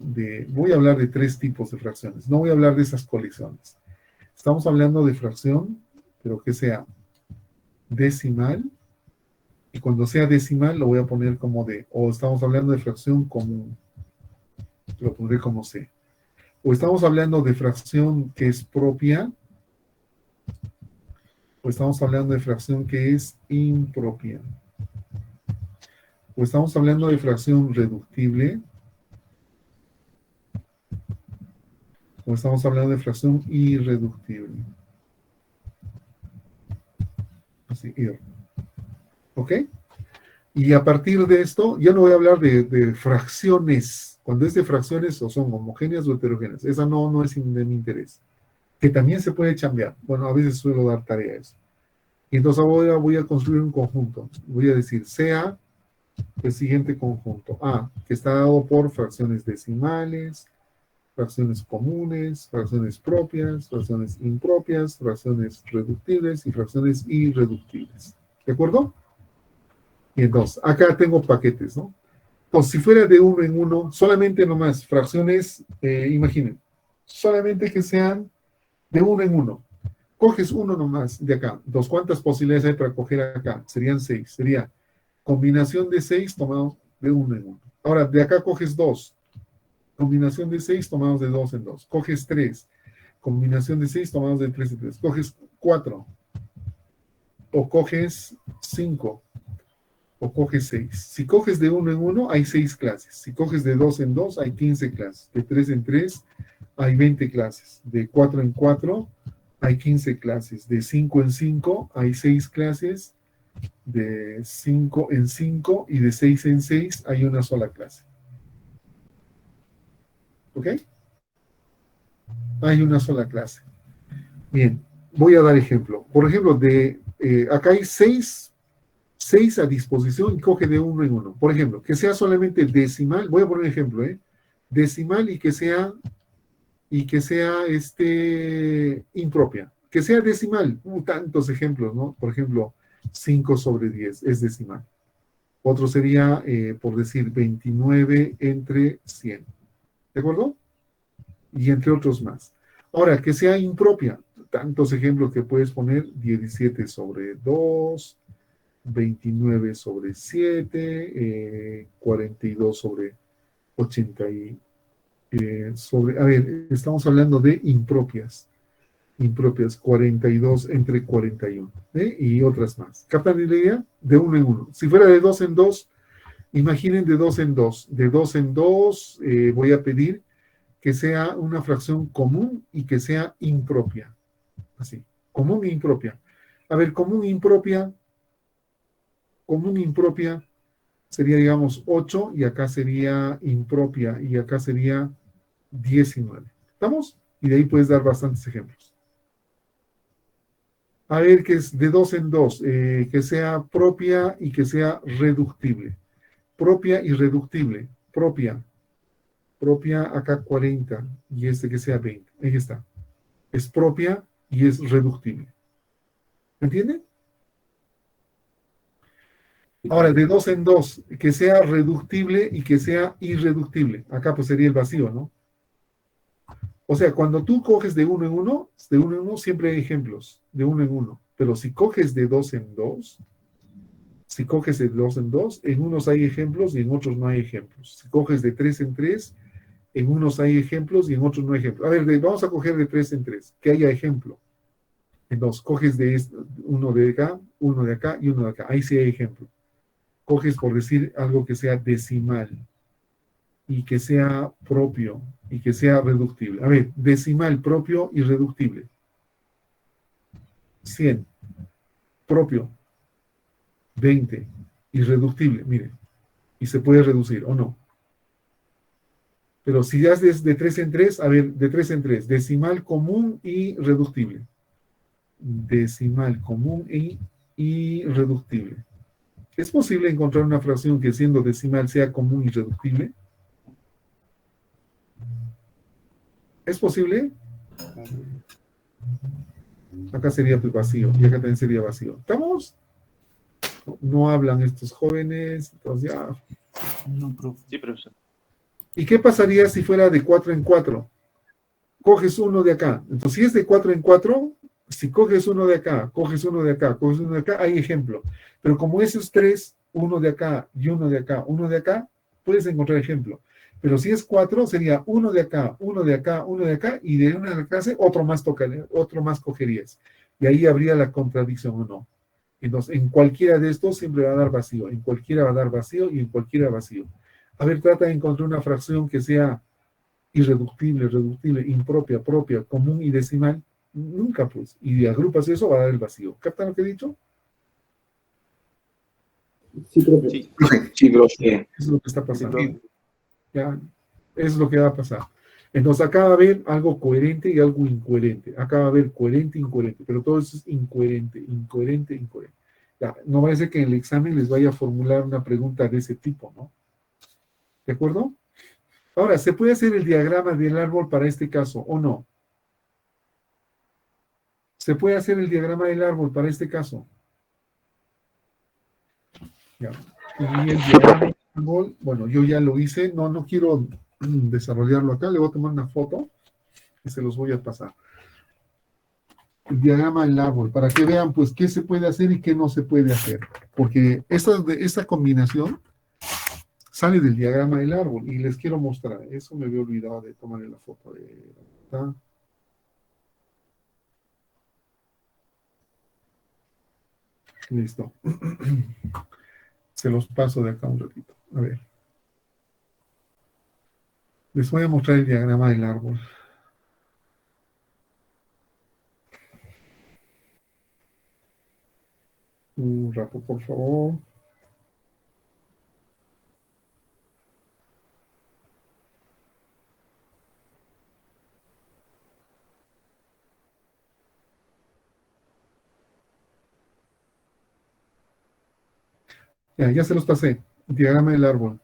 voy a hablar de 3 tipos de fracciones, no voy a hablar de esas colecciones. Estamos hablando de fracción, pero que sea decimal, y cuando sea decimal lo voy a poner como D, o estamos hablando de fracción común, lo pondré como C. O estamos hablando de fracción que es propia, o estamos hablando de fracción que es impropia. O estamos hablando de fracción reductible, o estamos hablando de fracción irreductible. Así, ¿ok? Y a partir de esto, ya no voy a hablar de fracciones. Cuando es de fracciones, o son homogéneas o heterogéneas. Esa no es de mi interés. Que también se puede cambiar. Bueno, a veces suelo dar tareas. Y entonces ahora voy a construir un conjunto. Voy a decir, sea el siguiente conjunto. A, que está dado por fracciones decimales, fracciones comunes, fracciones propias, fracciones impropias, fracciones reductibles y fracciones irreductibles. ¿De acuerdo? Y entonces, acá tengo paquetes, ¿no? Entonces, si fuera de 1 en 1, solamente nomás fracciones, imaginen, solamente que sean de 1 en 1. Coges uno nomás de acá. Entonces, ¿cuántas posibilidades hay para coger acá? Serían 6. Sería combinación de 6 tomados de 1 en 1. Ahora, de acá coges 2. Combinación de 6 tomados de 2 en 2. Coges 3. Combinación de 6 tomados de 3 en 3. Coges 4. O coges 5. O coges 6. Si coges de 1 en 1, hay 6 clases. Si coges de 2 en 2, hay 15 clases. De 3 en 3, hay 20 clases. De 4 en 4, hay 15 clases. De 5 en 5, hay 6 clases. De 5 en 5 y de 6 en 6, hay una sola clase. ¿Ok? Hay una sola clase. Bien, voy a dar ejemplo. Por ejemplo, acá hay 6 a disposición y coge de 1 en 1. Por ejemplo, que sea solamente decimal. Voy a poner un ejemplo, decimal y que sea impropia. Que sea decimal. Tantos ejemplos, ¿no? Por ejemplo, 5 sobre 10 es decimal. Otro sería, por decir, 29 entre 100. ¿De acuerdo? Y entre otros más. Ahora, que sea impropia. Tantos ejemplos que puedes poner. 17 sobre 2, 29 sobre 7, 42 sobre 80 a ver, estamos hablando de impropias. Impropias, 42 entre 41. Y otras más. ¿Captan la idea? De 1 en 1. Si fuera de 2 en 2, imaginen de 2 en 2. De 2 en 2 voy a pedir que sea una fracción común y que sea impropia. Así, común e impropia. A ver, común e impropia sería, digamos, 8 y acá sería impropia y acá sería 19. ¿Estamos? Y de ahí puedes dar bastantes ejemplos. A ver, que es de 2 en 2, que sea propia y que sea reductible. Propia y reductible. Propia acá 40 y que sea 20. Ahí está. Es propia y es reductible. ¿Entienden? Ahora, de 2 en 2, que sea reductible y que sea irreductible. Acá pues sería el vacío, ¿no? O sea, cuando tú coges de 1 en 1, siempre hay ejemplos, de 1 en 1. Pero si coges de 2 en 2, en unos hay ejemplos y en otros no hay ejemplos. Si coges de 3 en 3, en unos hay ejemplos y en otros no hay ejemplos. A ver, vamos a coger de 3 en 3, que haya ejemplo. Entonces, coges de uno de acá, uno de acá y uno de acá. Ahí sí hay ejemplo. Coges por decir algo que sea decimal y que sea propio y que sea reductible. A ver, decimal, propio y reductible. 100, propio. 20, irreductible, miren. Y se puede reducir, ¿o no? Pero si haces de 3 en 3, a ver, de 3 en 3, decimal, común y reductible. Decimal, común y irreductible. ¿Es posible encontrar una fracción que siendo decimal sea común y reductible? ¿Es posible? Acá sería pues vacío y acá también sería vacío. ¿Estamos? No hablan estos jóvenes, entonces ya. No, profe. Sí, profesor. ¿Y qué pasaría si fuera de 4 en 4? Coges uno de acá. Entonces, si es de 4 en 4, si coges uno de acá, coges uno de acá, coges uno de acá, hay ejemplo. Pero como esos 3, uno de acá y uno de acá, uno de acá, puedes encontrar ejemplo. Pero si es 4, sería uno de acá, uno de acá, uno de acá, y de una clase, otro más cogerías. Y ahí habría la contradicción o no. Entonces, en cualquiera de estos siempre va a dar vacío. En cualquiera va a dar vacío y en cualquiera vacío. A ver, trata de encontrar una fracción que sea irreductible, reductible, impropia, propia, común y decimal. Nunca, pues. Y agrupas eso, va a dar el vacío. ¿Captan lo que he dicho? Sí, profe. Sí, sí, profe. Eso es lo que está pasando. Sí, Ya, es lo que va a pasar. Entonces acá va a haber algo coherente y algo incoherente. Acá va a haber coherente e incoherente, pero todo eso es incoherente. Ya, no va a ser que en el examen les vaya a formular una pregunta de ese tipo, ¿no? ¿De acuerdo? Ahora, ¿se puede hacer el diagrama del árbol para este caso o no? ¿Se puede hacer el diagrama del árbol para este caso? Ya. Y el diagrama del árbol, bueno, yo ya lo hice, no quiero desarrollarlo acá, le voy a tomar una foto y se los voy a pasar. el diagrama del árbol, para que vean pues qué se puede hacer y qué no se puede hacer. Porque esta combinación sale del diagrama del árbol y les quiero mostrar. Eso me había olvidado de tomarle la foto. ¿Está? Listo. Se los paso de acá un ratito. A ver. Les voy a mostrar el diagrama del árbol. Un rato, por favor. Ya se los pasé. Diagrama del árbol.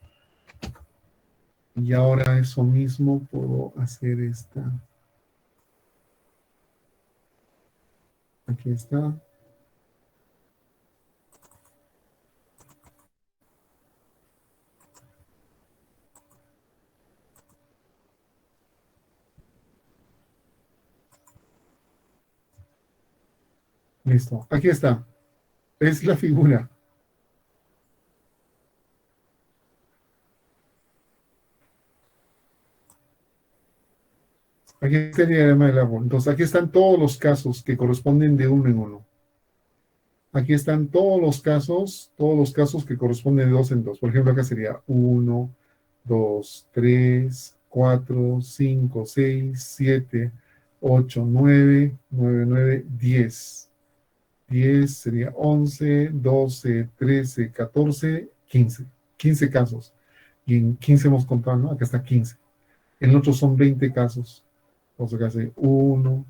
Y ahora eso mismo puedo hacer esta. Aquí está. Listo. Aquí está. Es la figura. Aquí está el diagrama del árbol. Entonces, aquí están todos los casos que corresponden de uno en uno. Aquí están todos los casos que corresponden de dos en dos. Por ejemplo, acá sería 1, 2, 3, 4, 5, 6, 7, 8, 9, 9, 9, 10. 10 sería 11, 12, 13, 14, 15. 15 casos. Y en 15 hemos contado, ¿no? Acá está 15. En el otro son 20 casos. Entonces acá hace 1,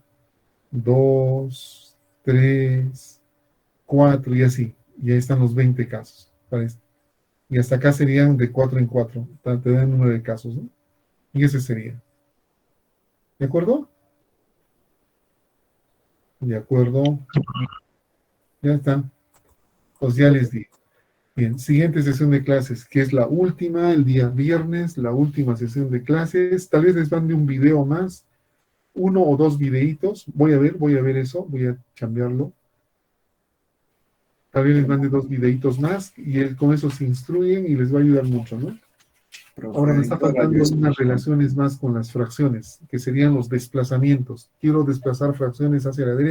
2, 3, 4 y así. Y ahí están los 20 casos. ¿Parece? Y hasta acá serían de 4 en 4. Te dan 9 casos, ¿no? Y ese sería. ¿De acuerdo? De acuerdo. Ya está. Pues ya les di. Bien, siguiente sesión de clases, que es la última, el día viernes, la última sesión de clases. Tal vez les mande un video más, 1 o 2 videitos. Voy a ver eso, voy a cambiarlo. Tal vez les mande 2 videitos más y con eso se instruyen y les va a ayudar mucho, ¿no? Ahora me está faltando unas relaciones más con las fracciones, que serían los desplazamientos. Quiero desplazar fracciones hacia la derecha.